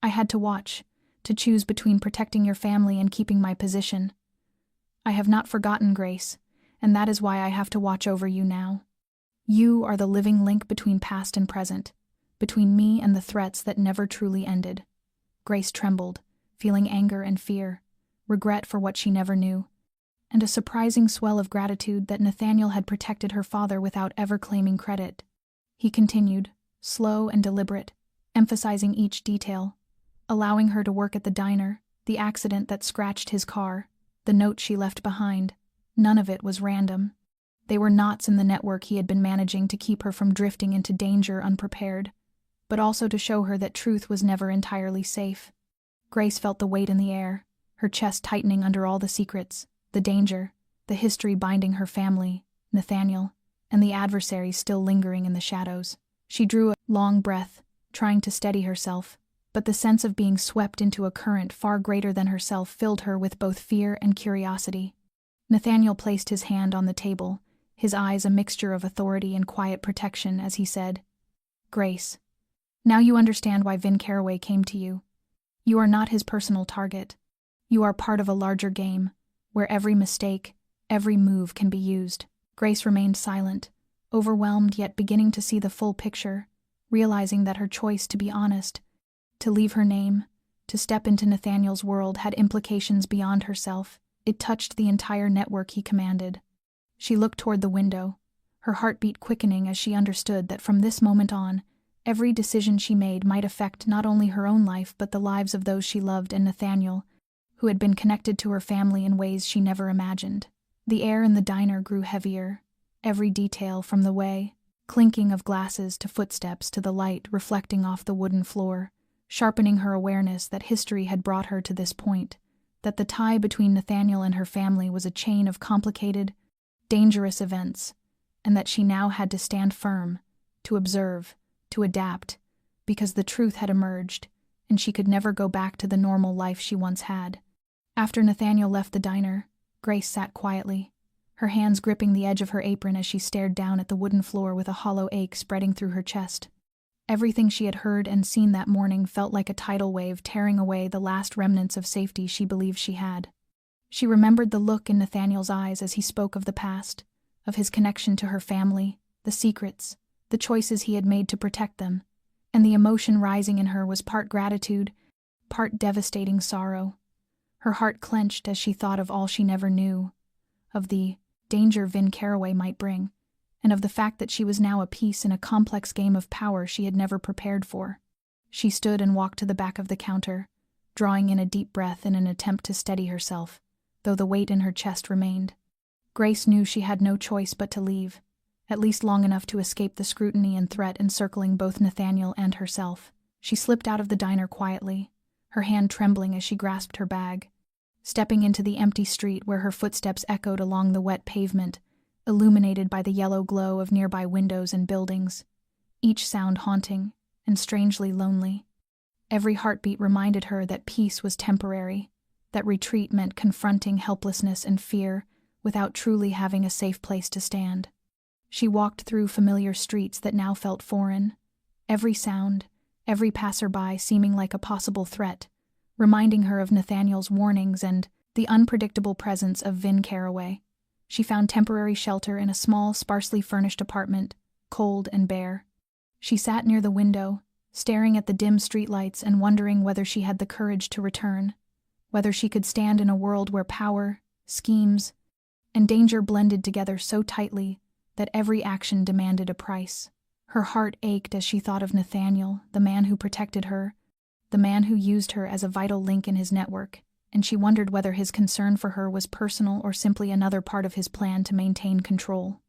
I had to watch, to choose between protecting your family and keeping my position. I have not forgotten, Grace, and that is why I have to watch over you now. You are the living link between past and present, between me and the threats that never truly ended." Grace trembled, feeling anger and fear, regret for what she never knew, and a surprising swell of gratitude that Nathaniel had protected her father without ever claiming credit. He continued, slow and deliberate, emphasizing each detail, allowing her to work at the diner, the accident that scratched his car, the note she left behind. None of it was random. They were knots in the network he had been managing to keep her from drifting into danger unprepared, but also to show her that truth was never entirely safe. Grace felt the weight in the air, her chest tightening under all the secrets, the danger, the history binding her family, Nathaniel, and the adversaries still lingering in the shadows. She drew a long breath, trying to steady herself, but the sense of being swept into a current far greater than herself filled her with both fear and curiosity. Nathaniel placed his hand on the table, his eyes a mixture of authority and quiet protection as he said, "Grace, now you understand why Vin Carraway came to you. You are not his personal target. You are part of a larger game, where every mistake, every move can be used." Grace remained silent, overwhelmed yet beginning to see the full picture, realizing that her choice to be honest, to leave her name, to step into Nathaniel's world had implications beyond herself. It touched the entire network he commanded. She looked toward the window, her heartbeat quickening as she understood that from this moment on, every decision she made might affect not only her own life but the lives of those she loved and Nathaniel, who had been connected to her family in ways she never imagined. The air in the diner grew heavier, every detail from the way, clinking of glasses to footsteps to the light reflecting off the wooden floor, sharpening her awareness that history had brought her to this point, that the tie between Nathaniel and her family was a chain of complicated, dangerous events, and that she now had to stand firm, to observe, to adapt, because the truth had emerged, and she could never go back to the normal life she once had. After Nathaniel left the diner, Grace sat quietly, her hands gripping the edge of her apron as she stared down at the wooden floor with a hollow ache spreading through her chest. Everything she had heard and seen that morning felt like a tidal wave tearing away the last remnants of safety she believed she had. She remembered the look in Nathaniel's eyes as he spoke of the past, of his connection to her family, the secrets, the choices he had made to protect them, and the emotion rising in her was part gratitude, part devastating sorrow. Her heart clenched as she thought of all she never knew, of the danger Vin Carraway might bring, and of the fact that she was now a piece in a complex game of power she had never prepared for. She stood and walked to the back of the counter, drawing in a deep breath in an attempt to steady herself, though the weight in her chest remained. Grace knew she had no choice but to leave, at least long enough to escape the scrutiny and threat encircling both Nathaniel and herself. She slipped out of the diner quietly, her hand trembling as she grasped her bag. Stepping into the empty street where her footsteps echoed along the wet pavement, illuminated by the yellow glow of nearby windows and buildings, each sound haunting and strangely lonely. Every heartbeat reminded her that peace was temporary, that retreat meant confronting helplessness and fear without truly having a safe place to stand. She walked through familiar streets that now felt foreign, every sound, every passerby seeming like a possible threat, reminding her of Nathaniel's warnings and the unpredictable presence of Vin Carraway. She found temporary shelter in a small, sparsely furnished apartment, cold and bare. She sat near the window, staring at the dim streetlights and wondering whether she had the courage to return, whether she could stand in a world where power, schemes, and danger blended together so tightly that every action demanded a price. Her heart ached as she thought of Nathaniel, the man who protected her, the man who used her as a vital link in his network, and she wondered whether his concern for her was personal or simply another part of his plan to maintain control.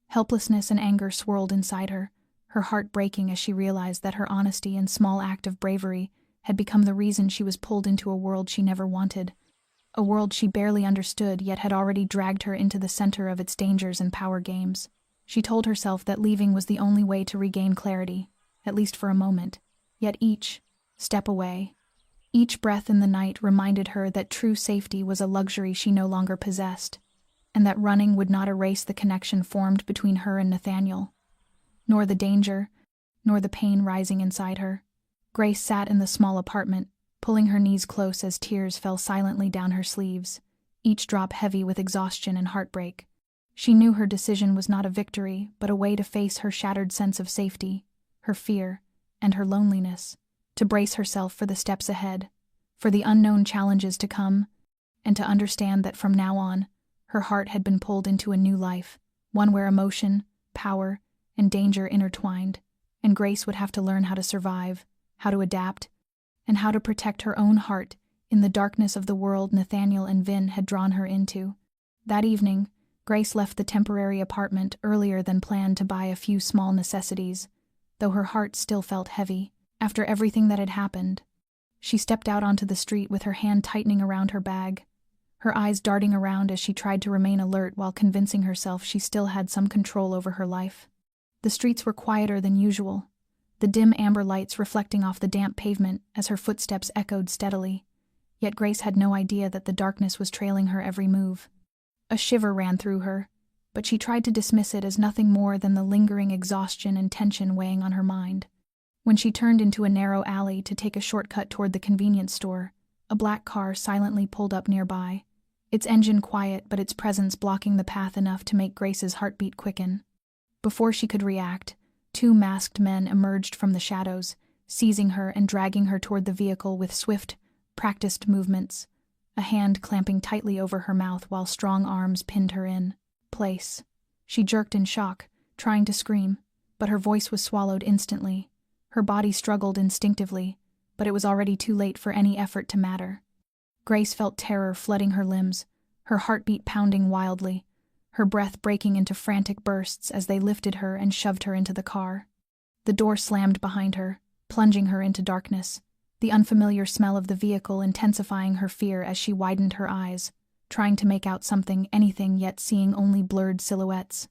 Helplessness and anger swirled inside her, her heart breaking as she realized that her honesty and small act of bravery had become the reason she was pulled into a world she never wanted, a world she barely understood yet had already dragged her into the center of its dangers and power games. She told herself that leaving was the only way to regain clarity, at least for a moment, yet each step away, each breath in the night reminded her that true safety was a luxury she no longer possessed, and that running would not erase the connection formed between her and Nathaniel, nor the danger, nor the pain rising inside her. Grace sat in the small apartment, pulling her knees close as tears fell silently down her sleeves, each drop heavy with exhaustion and heartbreak. She knew her decision was not a victory, but a way to face her shattered sense of safety, her fear, and her loneliness, to brace herself for the steps ahead, for the unknown challenges to come, and to understand that from now on, her heart had been pulled into a new life, one where emotion, power, and danger intertwined, and Grace would have to learn how to survive, how to adapt, and how to protect her own heart in the darkness of the world Nathaniel and Vin had drawn her into. That evening, Grace left the temporary apartment earlier than planned to buy a few small necessities, though her heart still felt heavy. After everything that had happened, she stepped out onto the street with her hand tightening around her bag, her eyes darting around as she tried to remain alert while convincing herself she still had some control over her life. The streets were quieter than usual, the dim amber lights reflecting off the damp pavement as her footsteps echoed steadily, yet Grace had no idea that the darkness was trailing her every move. A shiver ran through her, but she tried to dismiss it as nothing more than the lingering exhaustion and tension weighing on her mind. When she turned into a narrow alley to take a shortcut toward the convenience store, a black car silently pulled up nearby, its engine quiet but its presence blocking the path enough to make Grace's heartbeat quicken. Before she could react, two masked men emerged from the shadows, seizing her and dragging her toward the vehicle with swift, practiced movements, a hand clamping tightly over her mouth while strong arms pinned her in place. She jerked in shock, trying to scream, but her voice was swallowed instantly. Her body struggled instinctively, but it was already too late for any effort to matter. Grace felt terror flooding her limbs, her heartbeat pounding wildly, her breath breaking into frantic bursts as they lifted her and shoved her into the car. The door slammed behind her, plunging her into darkness, the unfamiliar smell of the vehicle intensifying her fear as she widened her eyes, trying to make out something, anything, yet seeing only blurred silhouettes.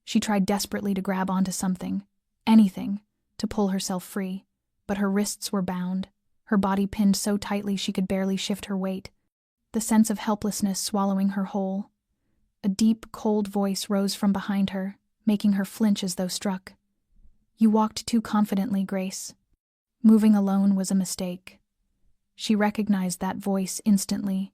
She tried desperately to grab onto something, anything, to pull herself free, but her wrists were bound, her body pinned so tightly she could barely shift her weight, the sense of helplessness swallowing her whole. A deep, cold voice rose from behind her, making her flinch as though struck. "You walked too confidently, Grace. Moving alone was a mistake." She recognized that voice instantly,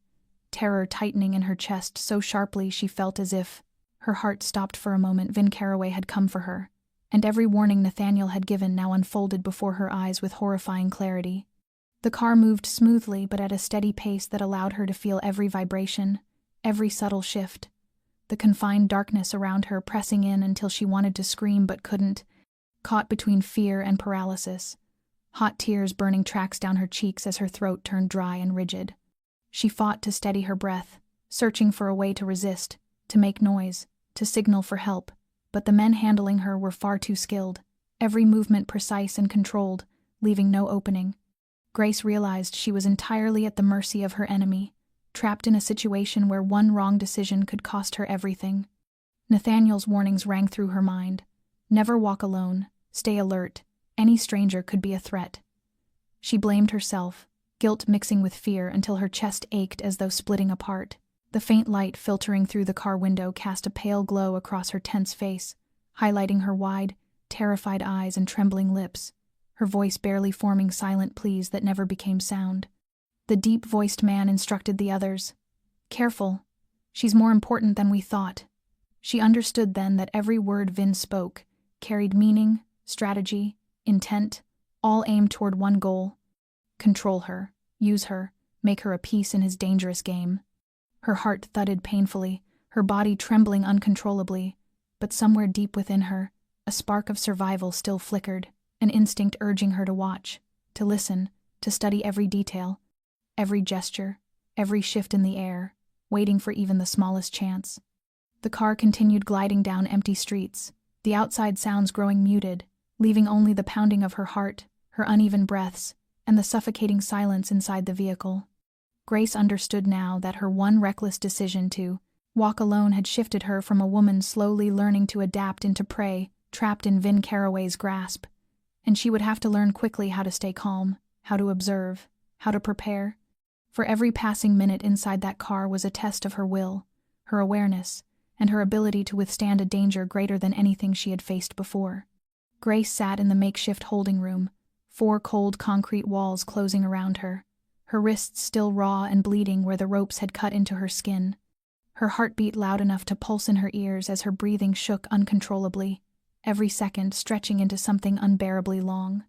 terror tightening in her chest so sharply she felt as if her heart stopped for a moment. Vin Carraway had come for her, and every warning Nathaniel had given now unfolded before her eyes with horrifying clarity. The car moved smoothly but at a steady pace that allowed her to feel every vibration, every subtle shift. The confined darkness around her pressing in until she wanted to scream but couldn't, caught between fear and paralysis, hot tears burning tracks down her cheeks as her throat turned dry and rigid. She fought to steady her breath, searching for a way to resist, to make noise, to signal for help, but the men handling her were far too skilled, every movement precise and controlled, leaving no opening. Grace realized she was entirely at the mercy of her enemy, trapped in a situation where one wrong decision could cost her everything. Nathaniel's warnings rang through her mind. Never walk alone, stay alert, any stranger could be a threat. She blamed herself, guilt mixing with fear until her chest ached as though splitting apart. The faint light filtering through the car window cast a pale glow across her tense face, highlighting her wide, terrified eyes and trembling lips, her voice barely forming silent pleas that never became sound. The deep-voiced man instructed the others. "Careful. She's more important than we thought." She understood then that every word Vin spoke carried meaning, strategy, intent, all aimed toward one goal: control her, use her, make her a piece in his dangerous game. Her heart thudded painfully, her body trembling uncontrollably, but somewhere deep within her, a spark of survival still flickered, an instinct urging her to watch, to listen, to study every detail, every gesture, every shift in the air, waiting for even the smallest chance. The car continued gliding down empty streets, the outside sounds growing muted, leaving only the pounding of her heart, her uneven breaths, and the suffocating silence inside the vehicle. Grace understood now that her one reckless decision to walk alone had shifted her from a woman slowly learning to adapt into prey, trapped in Vin Carraway's grasp, and she would have to learn quickly how to stay calm, how to observe, how to prepare. For every passing minute inside that car was a test of her will, her awareness, and her ability to withstand a danger greater than anything she had faced before. Grace sat in the makeshift holding room, 4 cold concrete walls closing around her, her wrists still raw and bleeding where the ropes had cut into her skin. Her heart beat loud enough to pulse in her ears as her breathing shook uncontrollably, every second stretching into something unbearably long.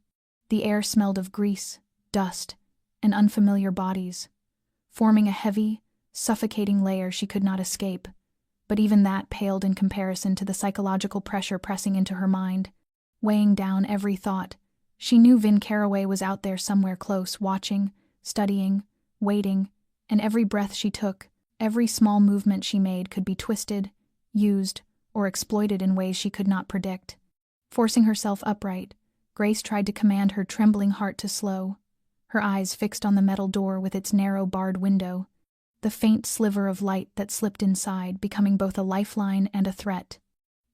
The air smelled of grease, dust, and unfamiliar bodies, forming a heavy, suffocating layer she could not escape, but even that paled in comparison to the psychological pressure pressing into her mind, weighing down every thought. She knew Vin Carraway was out there somewhere close, watching, studying, waiting, and every breath she took, every small movement she made could be twisted, used, or exploited in ways she could not predict. Forcing herself upright, Grace tried to command her trembling heart to slow, her eyes fixed on the metal door with its narrow barred window, the faint sliver of light that slipped inside becoming both a lifeline and a threat.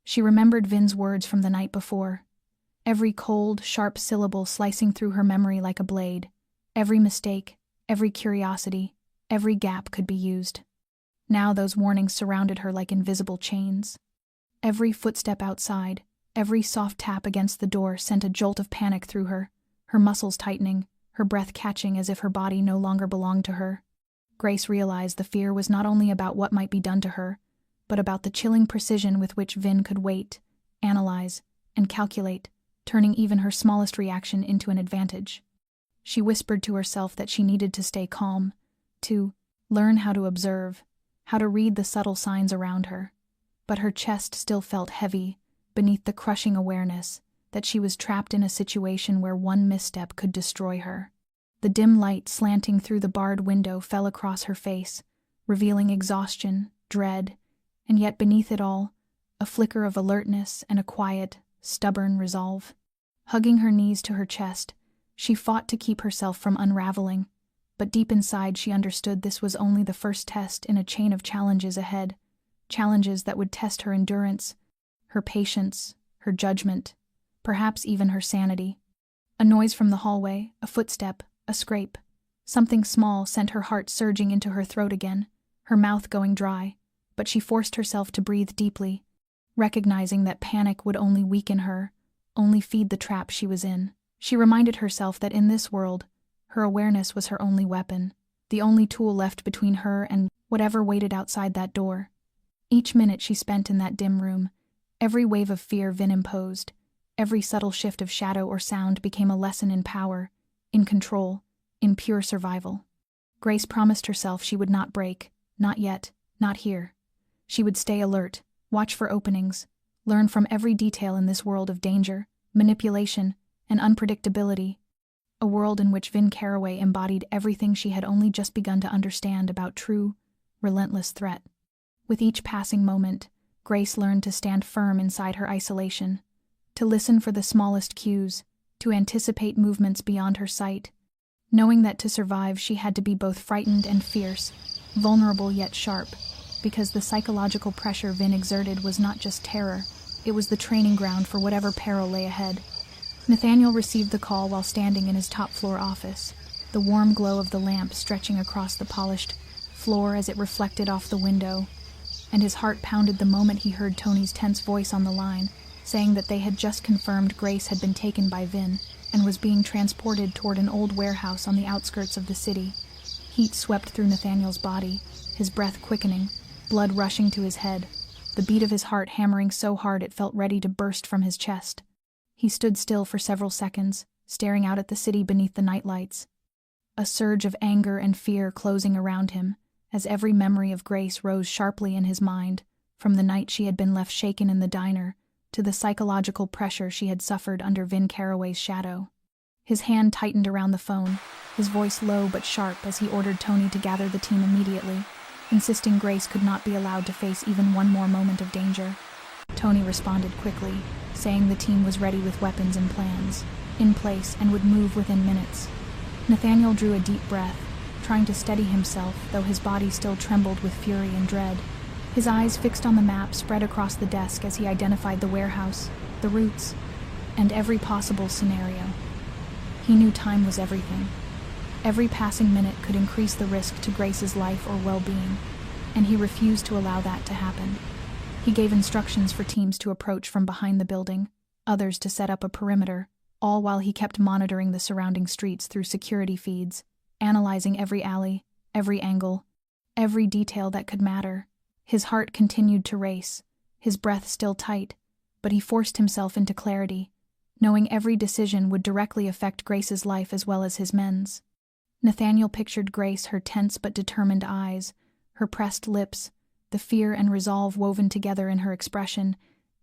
She remembered Vin's words from the night before, every cold, sharp syllable slicing through her memory like a blade. Every mistake, every curiosity, every gap could be used. Now those warnings surrounded her like invisible chains. Every footstep outside, every soft tap against the door sent a jolt of panic through her muscles tightening, her breath catching as if her body no longer belonged to her. Grace realized the fear was not only about what might be done to her, but about the chilling precision with which Vin could wait, analyze, and calculate, turning even her smallest reaction into an advantage. She whispered to herself that she needed to stay calm, to learn how to observe, how to read the subtle signs around her. But her chest still felt heavy beneath the crushing awareness that she was trapped in a situation where one misstep could destroy her. The dim light slanting through the barred window fell across her face, revealing exhaustion, dread, and yet beneath it all, a flicker of alertness and a quiet, stubborn resolve. Hugging her knees to her chest, she fought to keep herself from unraveling, but deep inside she understood this was only the first test in a chain of challenges ahead, challenges that would test her endurance, her patience, her judgment, perhaps even her sanity. A noise from the hallway, a footstep, a scrape. Something small sent her heart surging into her throat again, her mouth going dry, but she forced herself to breathe deeply, recognizing that panic would only weaken her, only feed the trap she was in. She reminded herself that in this world, her awareness was her only weapon, the only tool left between her and whatever waited outside that door. Each minute she spent in that dim room, every wave of fear Vin imposed, every subtle shift of shadow or sound became a lesson in power, in control, in pure survival. Grace promised herself she would not break, not yet, not here. She would stay alert, watch for openings, learn from every detail in this world of danger, manipulation, and unpredictability, a world in which Vin Carraway embodied everything she had only just begun to understand about true, relentless threat. With each passing moment, Grace learned to stand firm inside her isolation, to listen for the smallest cues, to anticipate movements beyond her sight, knowing that to survive she had to be both frightened and fierce, vulnerable yet sharp, because the psychological pressure Vin exerted was not just terror, it was the training ground for whatever peril lay ahead. Nathaniel received the call while standing in his top-floor office, the warm glow of the lamp stretching across the polished floor as it reflected off the window, and his heart pounded the moment he heard Tony's tense voice on the line, saying that they had just confirmed Grace had been taken by Vin and was being transported toward an old warehouse on the outskirts of the city. Heat swept through Nathaniel's body, his breath quickening, blood rushing to his head, the beat of his heart hammering so hard it felt ready to burst from his chest. He stood still for several seconds, staring out at the city beneath the nightlights, a surge of anger and fear closing around him, as every memory of Grace rose sharply in his mind, from the night she had been left shaken in the diner, to the psychological pressure she had suffered under Vin Carraway's shadow. His hand tightened around the phone, his voice low but sharp as he ordered Tony to gather the team immediately, insisting Grace could not be allowed to face even one more moment of danger. Tony responded quickly, saying the team was ready with weapons and plans, in place and would move within minutes. Nathaniel drew a deep breath, trying to steady himself, though his body still trembled with fury and dread. His eyes fixed on the map spread across the desk as he identified the warehouse, the routes, and every possible scenario. He knew time was everything. Every passing minute could increase the risk to Grace's life or well-being, and he refused to allow that to happen. He gave instructions for teams to approach from behind the building, others to set up a perimeter, all while he kept monitoring the surrounding streets through security feeds, analyzing every alley, every angle, every detail that could matter. His heart continued to race, his breath still tight, but he forced himself into clarity, knowing every decision would directly affect Grace's life as well as his men's. Nathaniel pictured Grace, her tense but determined eyes, her pressed lips, the fear and resolve woven together in her expression,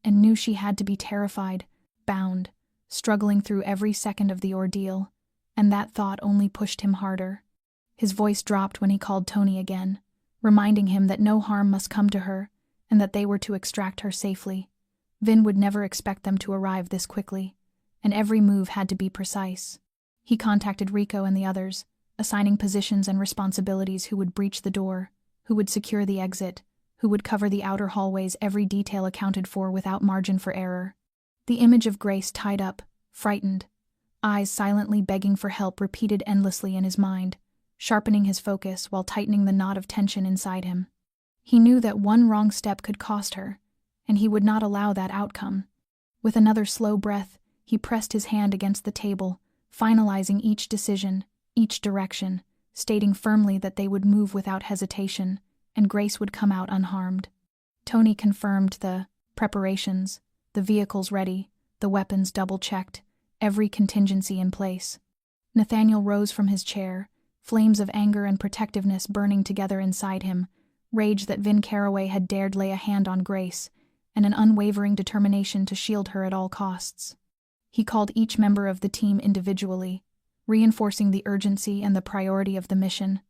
and knew she had to be terrified, bound, struggling through every second of the ordeal, and that thought only pushed him harder. His voice dropped when he called Tony again, reminding him that no harm must come to her, and that they were to extract her safely. Vin would never expect them to arrive this quickly, and every move had to be precise. He contacted Rico and the others, assigning positions and responsibilities: who would breach the door, who would secure the exit, who would cover the outer hallways, every detail accounted for without margin for error. The image of Grace tied up, frightened, eyes silently begging for help repeated endlessly in his mind, sharpening his focus while tightening the knot of tension inside him. He knew that one wrong step could cost her, and he would not allow that outcome. With another slow breath, he pressed his hand against the table, finalizing each decision, each direction, stating firmly that they would move without hesitation, and Grace would come out unharmed. Tony confirmed the preparations, the vehicles ready, the weapons double-checked, every contingency in place. Nathaniel rose from his chair, flames of anger and protectiveness burning together inside him, rage that Vin Carraway had dared lay a hand on Grace, and an unwavering determination to shield her at all costs. He called each member of the team individually, reinforcing the urgency and the priority of the mission,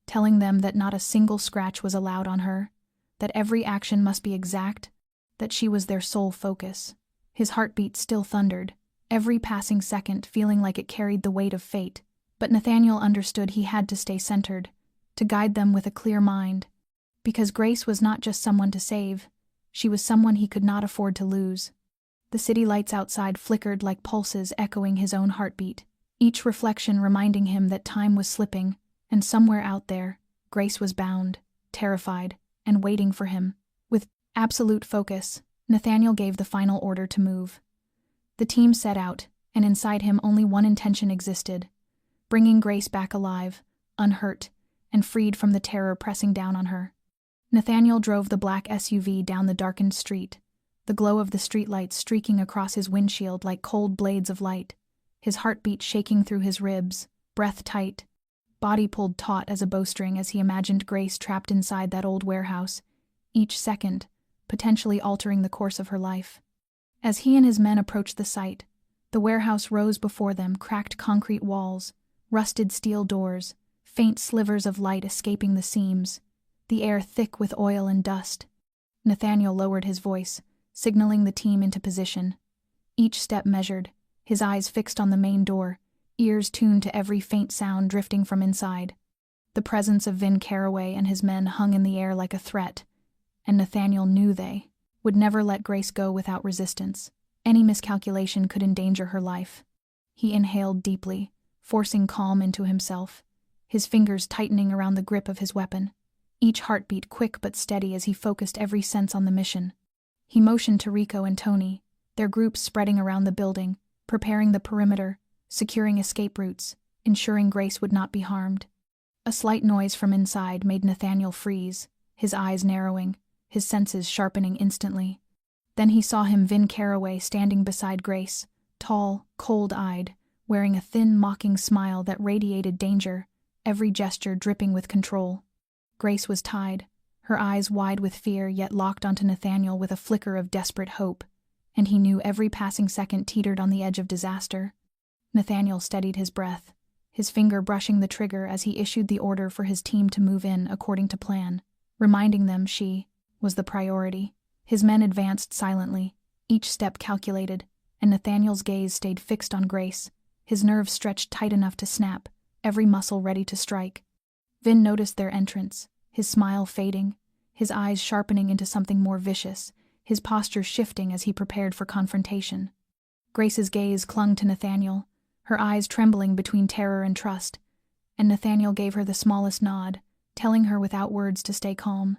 telling them that not a single scratch was allowed on her, that every action must be exact, that she was their sole focus. His heartbeat still thundered, every passing second feeling like it carried the weight of fate, but Nathaniel understood he had to stay centered, to guide them with a clear mind, because Grace was not just someone to save, she was someone he could not afford to lose. The city lights outside flickered like pulses echoing his own heartbeat, each reflection reminding him that time was slipping, and somewhere out there, Grace was bound, terrified, and waiting for him. With absolute focus, Nathaniel gave the final order to move. The team set out, and inside him only one intention existed: bringing Grace back alive, unhurt, and freed from the terror pressing down on her. Nathaniel drove the black SUV down the darkened street, the glow of the streetlights streaking across his windshield like cold blades of light, his heartbeat shaking through his ribs, breath tight, body pulled taut as a bowstring as he imagined Grace trapped inside that old warehouse, each second potentially altering the course of her life. As he and his men approached the site, the warehouse rose before them, cracked concrete walls, rusted steel doors, faint slivers of light escaping the seams, the air thick with oil and dust. Nathaniel lowered his voice, signaling the team into position. Each step measured, his eyes fixed on the main door, ears tuned to every faint sound drifting from inside. The presence of Vin Carraway and his men hung in the air like a threat, and Nathaniel knew they would never let Grace go without resistance. Any miscalculation could endanger her life. He inhaled deeply, forcing calm into himself, his fingers tightening around the grip of his weapon, each heartbeat quick but steady as he focused every sense on the mission. He motioned to Rico and Tony, their groups spreading around the building, preparing the perimeter, securing escape routes, ensuring Grace would not be harmed. A slight noise from inside made Nathaniel freeze, his eyes narrowing, his senses sharpening instantly. Then he saw Vin Carraway standing beside Grace, tall, cold-eyed, wearing a thin, mocking smile that radiated danger, every gesture dripping with control. Grace was tied, her eyes wide with fear yet locked onto Nathaniel with a flicker of desperate hope, and he knew every passing second teetered on the edge of disaster. Nathaniel steadied his breath, his finger brushing the trigger as he issued the order for his team to move in according to plan, reminding them she was the priority. His men advanced silently, each step calculated, and Nathaniel's gaze stayed fixed on Grace, his nerves stretched tight enough to snap, every muscle ready to strike. Vin noticed their entrance, his smile fading, his eyes sharpening into something more vicious, his posture shifting as he prepared for confrontation. Grace's gaze clung to Nathaniel, her eyes trembling between terror and trust, and Nathaniel gave her the smallest nod, telling her without words to stay calm.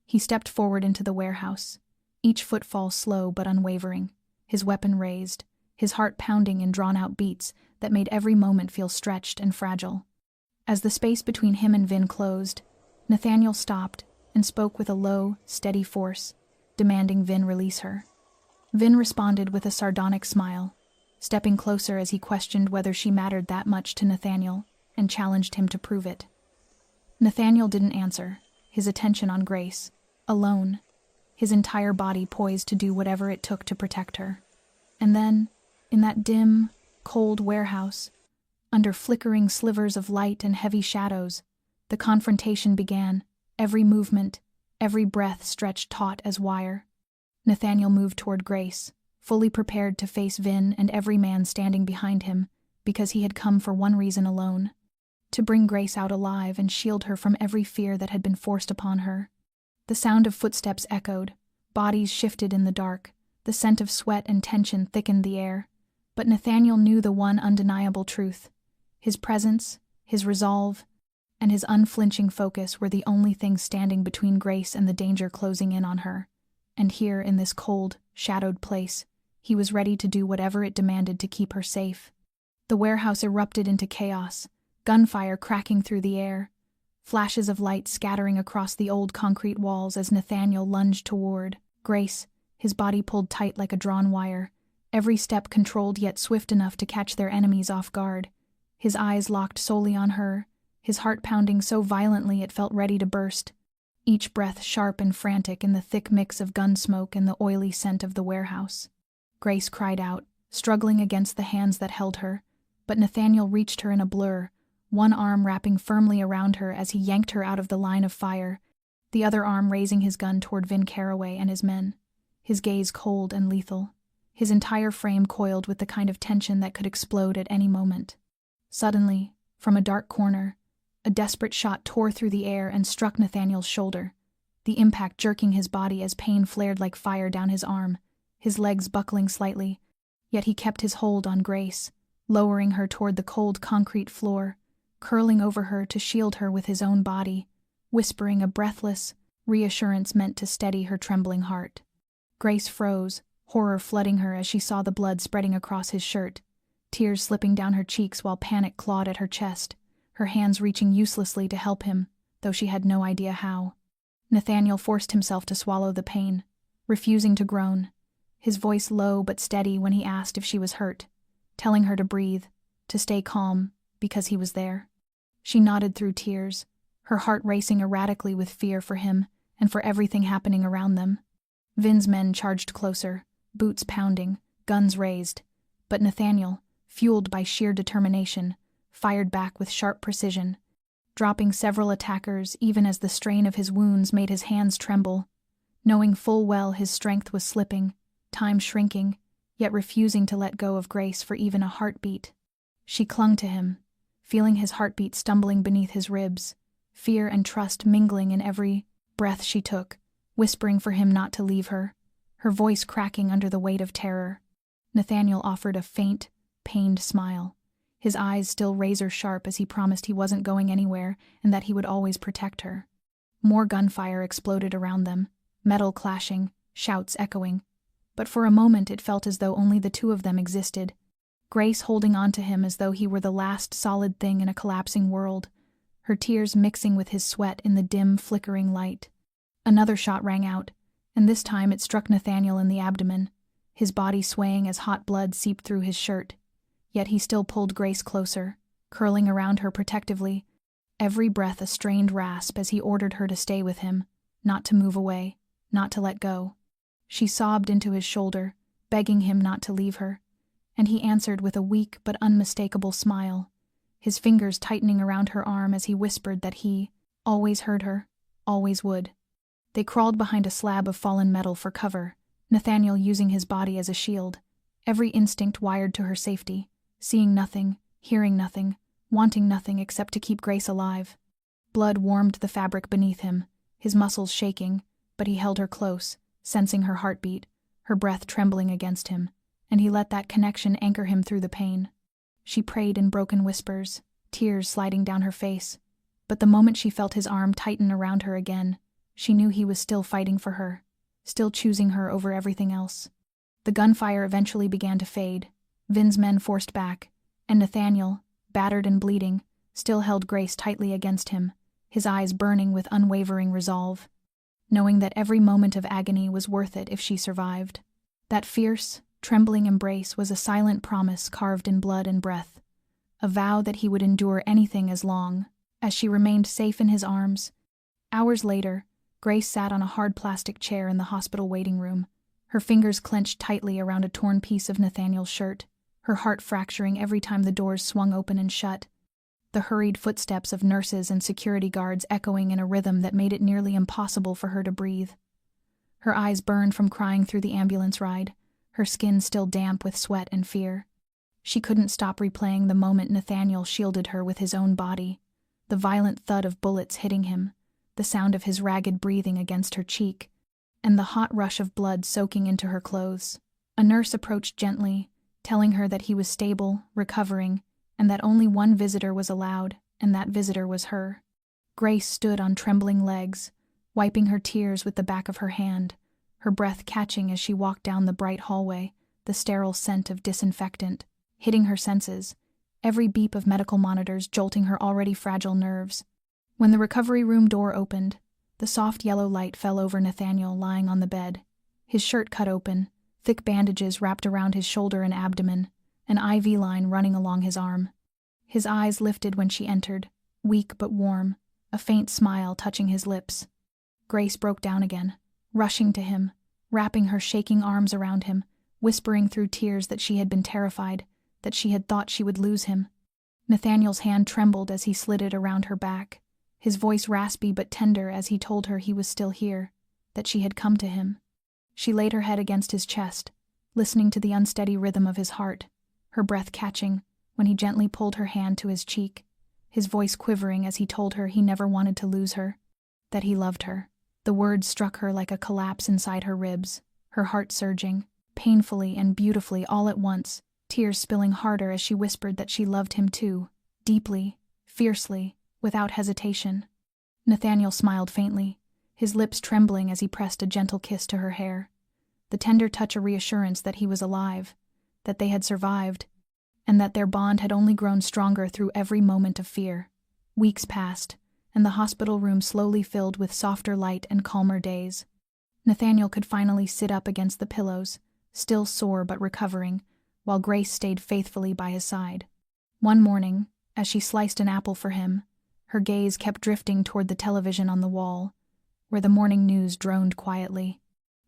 He stepped forward into the warehouse, each footfall slow but unwavering, his weapon raised, his heart pounding in drawn-out beats that made every moment feel stretched and fragile. As the space between him and Vin closed, Nathaniel stopped and spoke with a low, steady force, demanding Vin release her. Vin responded with a sardonic smile, stepping closer as he questioned whether she mattered that much to Nathaniel and challenged him to prove it. Nathaniel didn't answer, his attention on Grace, alone, his entire body poised to do whatever it took to protect her. And then, in that dim, cold warehouse, under flickering slivers of light and heavy shadows, the confrontation began, every movement, every breath stretched taut as wire. Nathaniel moved toward Grace, fully prepared to face Vin and every man standing behind him, because he had come for one reason alone: to bring Grace out alive and shield her from every fear that had been forced upon her. The sound of footsteps echoed, bodies shifted in the dark, the scent of sweat and tension thickened the air, but Nathaniel knew the one undeniable truth: his presence, his resolve, and his unflinching focus were the only things standing between Grace and the danger closing in on her. And here, in this cold, shadowed place, he was ready to do whatever it demanded to keep her safe. The warehouse erupted into chaos, gunfire cracking through the air, flashes of light scattering across the old concrete walls as Nathaniel lunged toward Grace, his body pulled tight like a drawn wire, every step controlled yet swift enough to catch their enemies off guard. His eyes locked solely on her, his heart pounding so violently it felt ready to burst. Each breath sharp and frantic in the thick mix of gun smoke and the oily scent of the warehouse. Grace cried out, struggling against the hands that held her, but Nathaniel reached her in a blur, one arm wrapping firmly around her as he yanked her out of the line of fire, the other arm raising his gun toward Vin Carraway and his men, his gaze cold and lethal, his entire frame coiled with the kind of tension that could explode at any moment. Suddenly, from a dark corner, a desperate shot tore through the air and struck Nathaniel's shoulder, the impact jerking his body as pain flared like fire down his arm, his legs buckling slightly, yet he kept his hold on Grace, lowering her toward the cold concrete floor, curling over her to shield her with his own body, whispering a breathless reassurance meant to steady her trembling heart. Grace froze, horror flooding her as she saw the blood spreading across his shirt, tears slipping down her cheeks while panic clawed at her chest, her hands reaching uselessly to help him, though she had no idea how. Nathaniel forced himself to swallow the pain, refusing to groan, his voice low but steady when he asked if she was hurt, telling her to breathe, to stay calm, because he was there. She nodded through tears, her heart racing erratically with fear for him and for everything happening around them. Vin's men charged closer, boots pounding, guns raised, but Nathaniel, fueled by sheer determination, fired back with sharp precision, dropping several attackers even as the strain of his wounds made his hands tremble, knowing full well his strength was slipping, time shrinking, yet refusing to let go of Grace for even a heartbeat. She clung to him, feeling his heartbeat stumbling beneath his ribs, fear and trust mingling in every breath she took, whispering for him not to leave her, her voice cracking under the weight of terror. Nathaniel offered a faint, pained smile, his eyes still razor-sharp as he promised he wasn't going anywhere and that he would always protect her. More gunfire exploded around them, metal clashing, shouts echoing. But for a moment it felt as though only the two of them existed, Grace holding on to him as though he were the last solid thing in a collapsing world, her tears mixing with his sweat in the dim, flickering light. Another shot rang out, and this time it struck Nathaniel in the abdomen, his body swaying as hot blood seeped through his shirt. Yet he still pulled Grace closer, curling around her protectively, every breath a strained rasp as he ordered her to stay with him, not to move away, not to let go. She sobbed into his shoulder, begging him not to leave her, and he answered with a weak but unmistakable smile, his fingers tightening around her arm as he whispered that he always heard her, always would. They crawled behind a slab of fallen metal for cover, Nathaniel using his body as a shield, every instinct wired to her safety, seeing nothing, hearing nothing, wanting nothing except to keep Grace alive. Blood warmed the fabric beneath him, his muscles shaking, but he held her close, sensing her heartbeat, her breath trembling against him, and he let that connection anchor him through the pain. She prayed in broken whispers, tears sliding down her face, but the moment she felt his arm tighten around her again, she knew he was still fighting for her, still choosing her over everything else. The gunfire eventually began to fade, Vin's men forced back, and Nathaniel, battered and bleeding, still held Grace tightly against him, his eyes burning with unwavering resolve, knowing that every moment of agony was worth it if she survived. That fierce, trembling embrace was a silent promise carved in blood and breath, a vow that he would endure anything as long as she remained safe in his arms. Hours later, Grace sat on a hard plastic chair in the hospital waiting room, her fingers clenched tightly around a torn piece of Nathaniel's shirt, her heart fracturing every time the doors swung open and shut, the hurried footsteps of nurses and security guards echoing in a rhythm that made it nearly impossible for her to breathe. Her eyes burned from crying through the ambulance ride, her skin still damp with sweat and fear. She couldn't stop replaying the moment Nathaniel shielded her with his own body, the violent thud of bullets hitting him, the sound of his ragged breathing against her cheek, and the hot rush of blood soaking into her clothes. A nurse approached gently, telling her that he was stable, recovering, and that only one visitor was allowed, and that visitor was her. Grace stood on trembling legs, wiping her tears with the back of her hand, her breath catching as she walked down the bright hallway, the sterile scent of disinfectant, hitting her senses, every beep of medical monitors jolting her already fragile nerves. When the recovery room door opened, the soft yellow light fell over Nathaniel lying on the bed, his shirt cut open, thick bandages wrapped around his shoulder and abdomen, an IV line running along his arm. His eyes lifted when she entered, weak but warm, a faint smile touching his lips. Grace broke down again, rushing to him, wrapping her shaking arms around him, whispering through tears that she had been terrified, that she had thought she would lose him. Nathaniel's hand trembled as he slid it around her back, his voice raspy but tender as he told her he was still here, that she had come to him. She laid her head against his chest, listening to the unsteady rhythm of his heart, her breath catching when he gently pulled her hand to his cheek, his voice quivering as he told her he never wanted to lose her, that he loved her. The words struck her like a collapse inside her ribs, her heart surging, painfully and beautifully all at once, tears spilling harder as she whispered that she loved him too, deeply, fiercely, without hesitation. Nathaniel smiled faintly, his lips trembling as he pressed a gentle kiss to her hair, the tender touch a reassurance that he was alive, that they had survived, and that their bond had only grown stronger through every moment of fear. Weeks passed, and the hospital room slowly filled with softer light and calmer days. Nathaniel could finally sit up against the pillows, still sore but recovering, while Grace stayed faithfully by his side. One morning, as she sliced an apple for him, her gaze kept drifting toward the television on the wall, where the morning news droned quietly.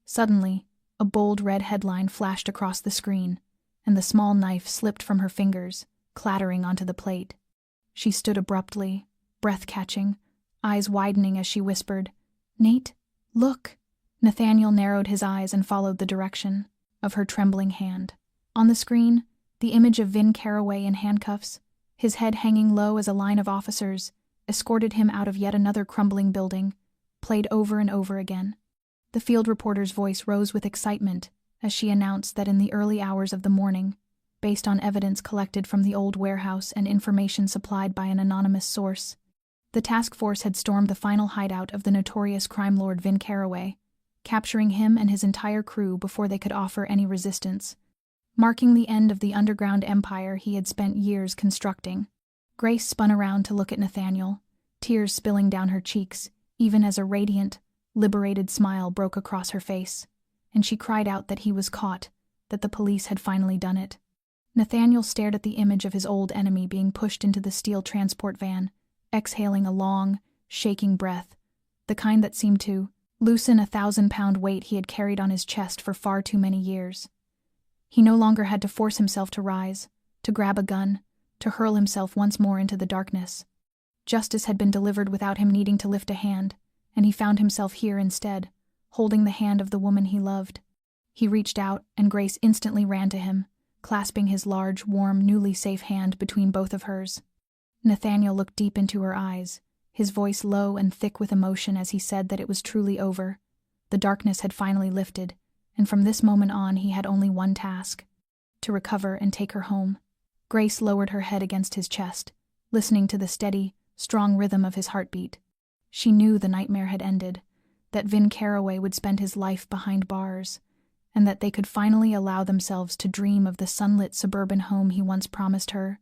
Suddenly, a bold red headline flashed across the screen, and the small knife slipped from her fingers, clattering onto the plate. She stood abruptly, breath catching, eyes widening as she whispered, "Nate, look!" Nathaniel narrowed his eyes and followed the direction of her trembling hand. On the screen, the image of Vin Carraway in handcuffs, his head hanging low as a line of officers escorted him out of yet another crumbling building, played over and over again. The field reporter's voice rose with excitement as she announced that in the early hours of the morning, based on evidence collected from the old warehouse and information supplied by an anonymous source, the task force had stormed the final hideout of the notorious crime lord Vin Carraway, capturing him and his entire crew before they could offer any resistance, marking the end of the underground empire he had spent years constructing. Grace spun around to look at Nathaniel, tears spilling down her cheeks, even as a radiant, liberated smile broke across her face, and she cried out that he was caught, that the police had finally done it. Nathaniel stared at the image of his old enemy being pushed into the steel transport van, exhaling a long, shaking breath, the kind that seemed to loosen a 1,000-pound weight he had carried on his chest for far too many years. He no longer had to force himself to rise, to grab a gun, to hurl himself once more into the darkness. Justice had been delivered without him needing to lift a hand, and he found himself here instead, holding the hand of the woman he loved. He reached out, and Grace instantly ran to him, clasping his large, warm, newly safe hand between both of hers. Nathaniel looked deep into her eyes, his voice low and thick with emotion as he said that it was truly over. The darkness had finally lifted, and from this moment on he had only one task: to recover and take her home. Grace lowered her head against his chest, listening to the steady, strong rhythm of his heartbeat. She knew the nightmare had ended, that Vin Carraway would spend his life behind bars, and that they could finally allow themselves to dream of the sunlit suburban home he once promised her.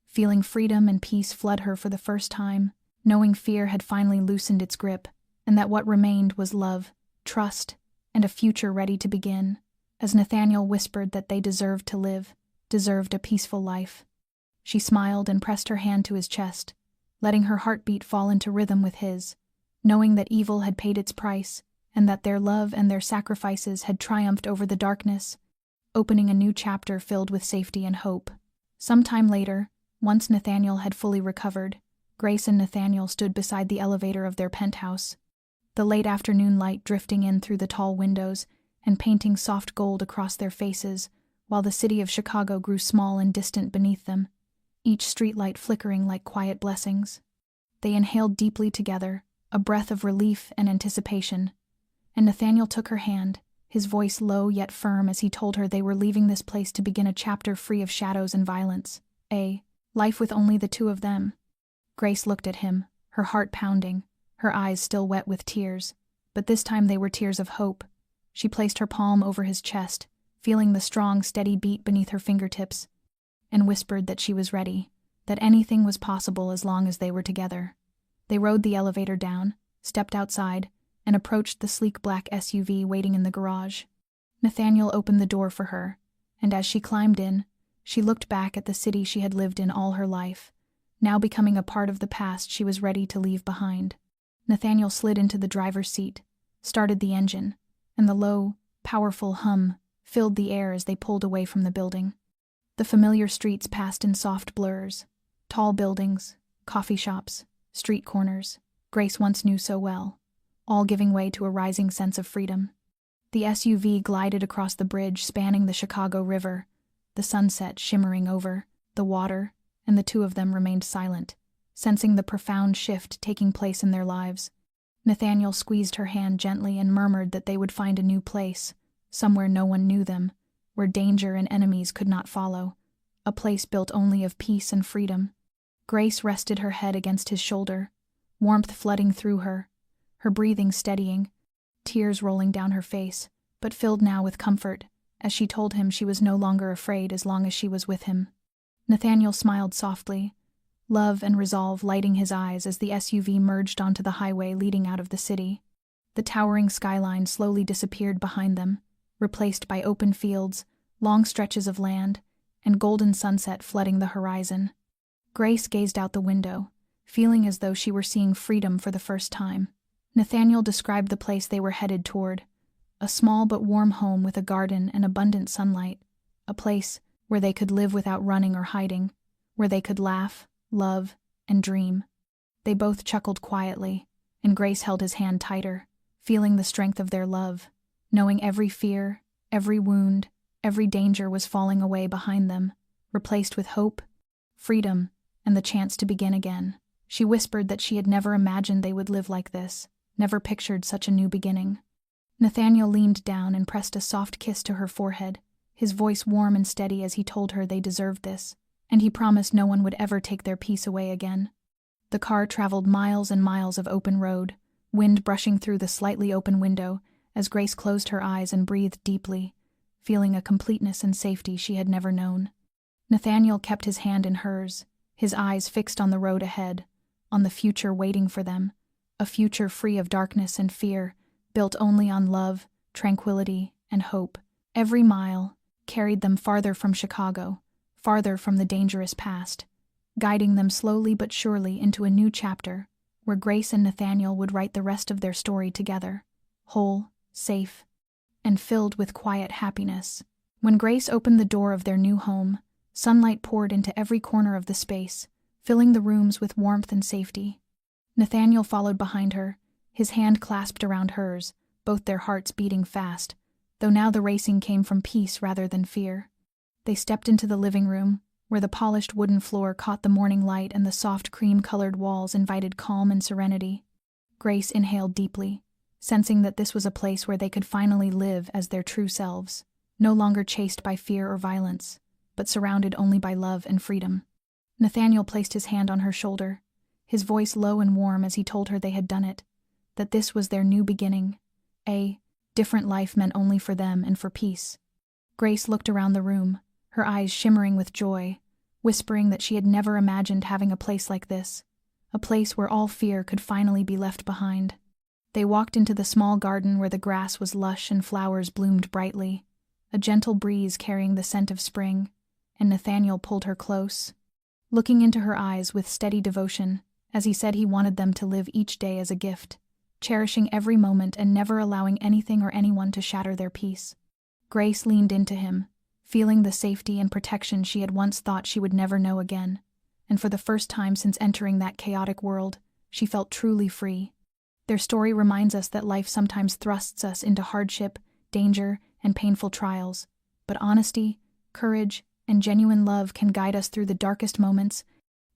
Feeling freedom and peace flood her for the first time, knowing fear had finally loosened its grip, and that what remained was love, trust, and a future ready to begin, as Nathaniel whispered that they deserved to live, deserved a peaceful life. She smiled and pressed her hand to his chest, letting her heartbeat fall into rhythm with his, knowing that evil had paid its price, and that their love and their sacrifices had triumphed over the darkness, opening a new chapter filled with safety and hope. Some time later, once Nathaniel had fully recovered, Grace and Nathaniel stood beside the elevator of their penthouse, the late afternoon light drifting in through the tall windows and painting soft gold across their faces, while the city of Chicago grew small and distant beneath them, each streetlight flickering like quiet blessings. They inhaled deeply together, a breath of relief and anticipation, and Nathaniel took her hand, his voice low yet firm as he told her they were leaving this place to begin a chapter free of shadows and violence, a life with only the two of them. Grace looked at him, her heart pounding, her eyes still wet with tears, but this time they were tears of hope. She placed her palm over his chest, feeling the strong, steady beat beneath her fingertips, and whispered that she was ready, that anything was possible as long as they were together. They rode the elevator down, stepped outside, and approached the sleek black SUV waiting in the garage. Nathaniel opened the door for her, and as she climbed in, she looked back at the city she had lived in all her life, now becoming a part of the past she was ready to leave behind. Nathaniel slid into the driver's seat, started the engine, and the low, powerful hum filled the air as they pulled away from the building. The familiar streets passed in soft blurs, tall buildings, coffee shops, street corners, Grace once knew so well, all giving way to a rising sense of freedom. The SUV glided across the bridge spanning the Chicago River, the sunset shimmering over the water, and the two of them remained silent, sensing the profound shift taking place in their lives. Nathaniel squeezed her hand gently and murmured that they would find a new place, somewhere no one knew them, where danger and enemies could not follow, a place built only of peace and freedom. Grace rested her head against his shoulder, warmth flooding through her, her breathing steadying, tears rolling down her face, but filled now with comfort, as she told him she was no longer afraid as long as she was with him. Nathaniel smiled softly, love and resolve lighting his eyes as the SUV merged onto the highway leading out of the city. The towering skyline slowly disappeared behind them, replaced by open fields, long stretches of land, and golden sunset flooding the horizon. Grace gazed out the window, feeling as though she were seeing freedom for the first time. Nathaniel described the place they were headed toward, a small but warm home with a garden and abundant sunlight, a place where they could live without running or hiding, where they could laugh, love, and dream. They both chuckled quietly, and Grace held his hand tighter, feeling the strength of their love, knowing every fear, every wound, every danger was falling away behind them, replaced with hope, freedom, and the chance to begin again. She whispered that she had never imagined they would live like this, never pictured such a new beginning. Nathaniel leaned down and pressed a soft kiss to her forehead, his voice warm and steady as he told her they deserved this, and he promised no one would ever take their peace away again. The car traveled miles and miles of open road, wind brushing through the slightly open window as Grace closed her eyes and breathed deeply, feeling a completeness and safety she had never known. Nathaniel kept his hand in hers, his eyes fixed on the road ahead, on the future waiting for them, a future free of darkness and fear, built only on love, tranquility, and hope. Every mile carried them farther from Chicago, farther from the dangerous past, guiding them slowly but surely into a new chapter, where Grace and Nathaniel would write the rest of their story together, whole, safe, and filled with quiet happiness. When Grace opened the door of their new home, sunlight poured into every corner of the space, filling the rooms with warmth and safety. Nathaniel followed behind her, his hand clasped around hers, both their hearts beating fast, though now the racing came from peace rather than fear. They stepped into the living room, where the polished wooden floor caught the morning light and the soft cream-colored walls invited calm and serenity. Grace inhaled deeply, sensing that this was a place where they could finally live as their true selves, no longer chased by fear or violence, but surrounded only by love and freedom. Nathaniel placed his hand on her shoulder, his voice low and warm as he told her they had done it, that this was their new beginning, a different life meant only for them and for peace. Grace looked around the room, her eyes shimmering with joy, whispering that she had never imagined having a place like this, a place where all fear could finally be left behind. They walked into the small garden where the grass was lush and flowers bloomed brightly, a gentle breeze carrying the scent of spring, and Nathaniel pulled her close, looking into her eyes with steady devotion, as he said he wanted them to live each day as a gift, cherishing every moment and never allowing anything or anyone to shatter their peace. Grace leaned into him, feeling the safety and protection she had once thought she would never know again, and for the first time since entering that chaotic world, she felt truly free. Their story reminds us that life sometimes thrusts us into hardship, danger, and painful trials, but honesty, courage, and genuine love can guide us through the darkest moments,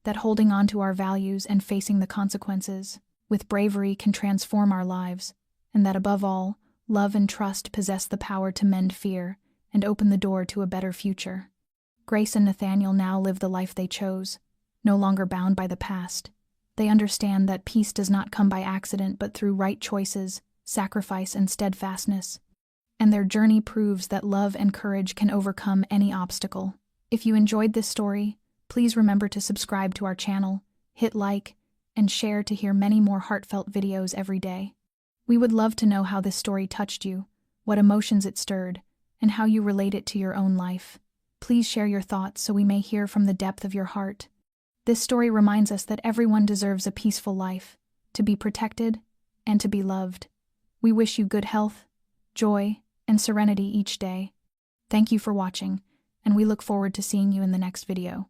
that holding on to our values and facing the consequences with bravery can transform our lives, and that above all, love and trust possess the power to mend fear and open the door to a better future. Grace and Nathaniel now live the life they chose, no longer bound by the past. They understand that peace does not come by accident but through right choices, sacrifice, and steadfastness. And their journey proves that love and courage can overcome any obstacle. If you enjoyed this story, please remember to subscribe to our channel, hit like, and share to hear many more heartfelt videos every day. We would love to know how this story touched you, what emotions it stirred, and how you relate it to your own life. Please share your thoughts so we may hear from the depth of your heart. This story reminds us that everyone deserves a peaceful life, to be protected, and to be loved. We wish you good health, joy, and serenity each day. Thank you for watching, and we look forward to seeing you in the next video.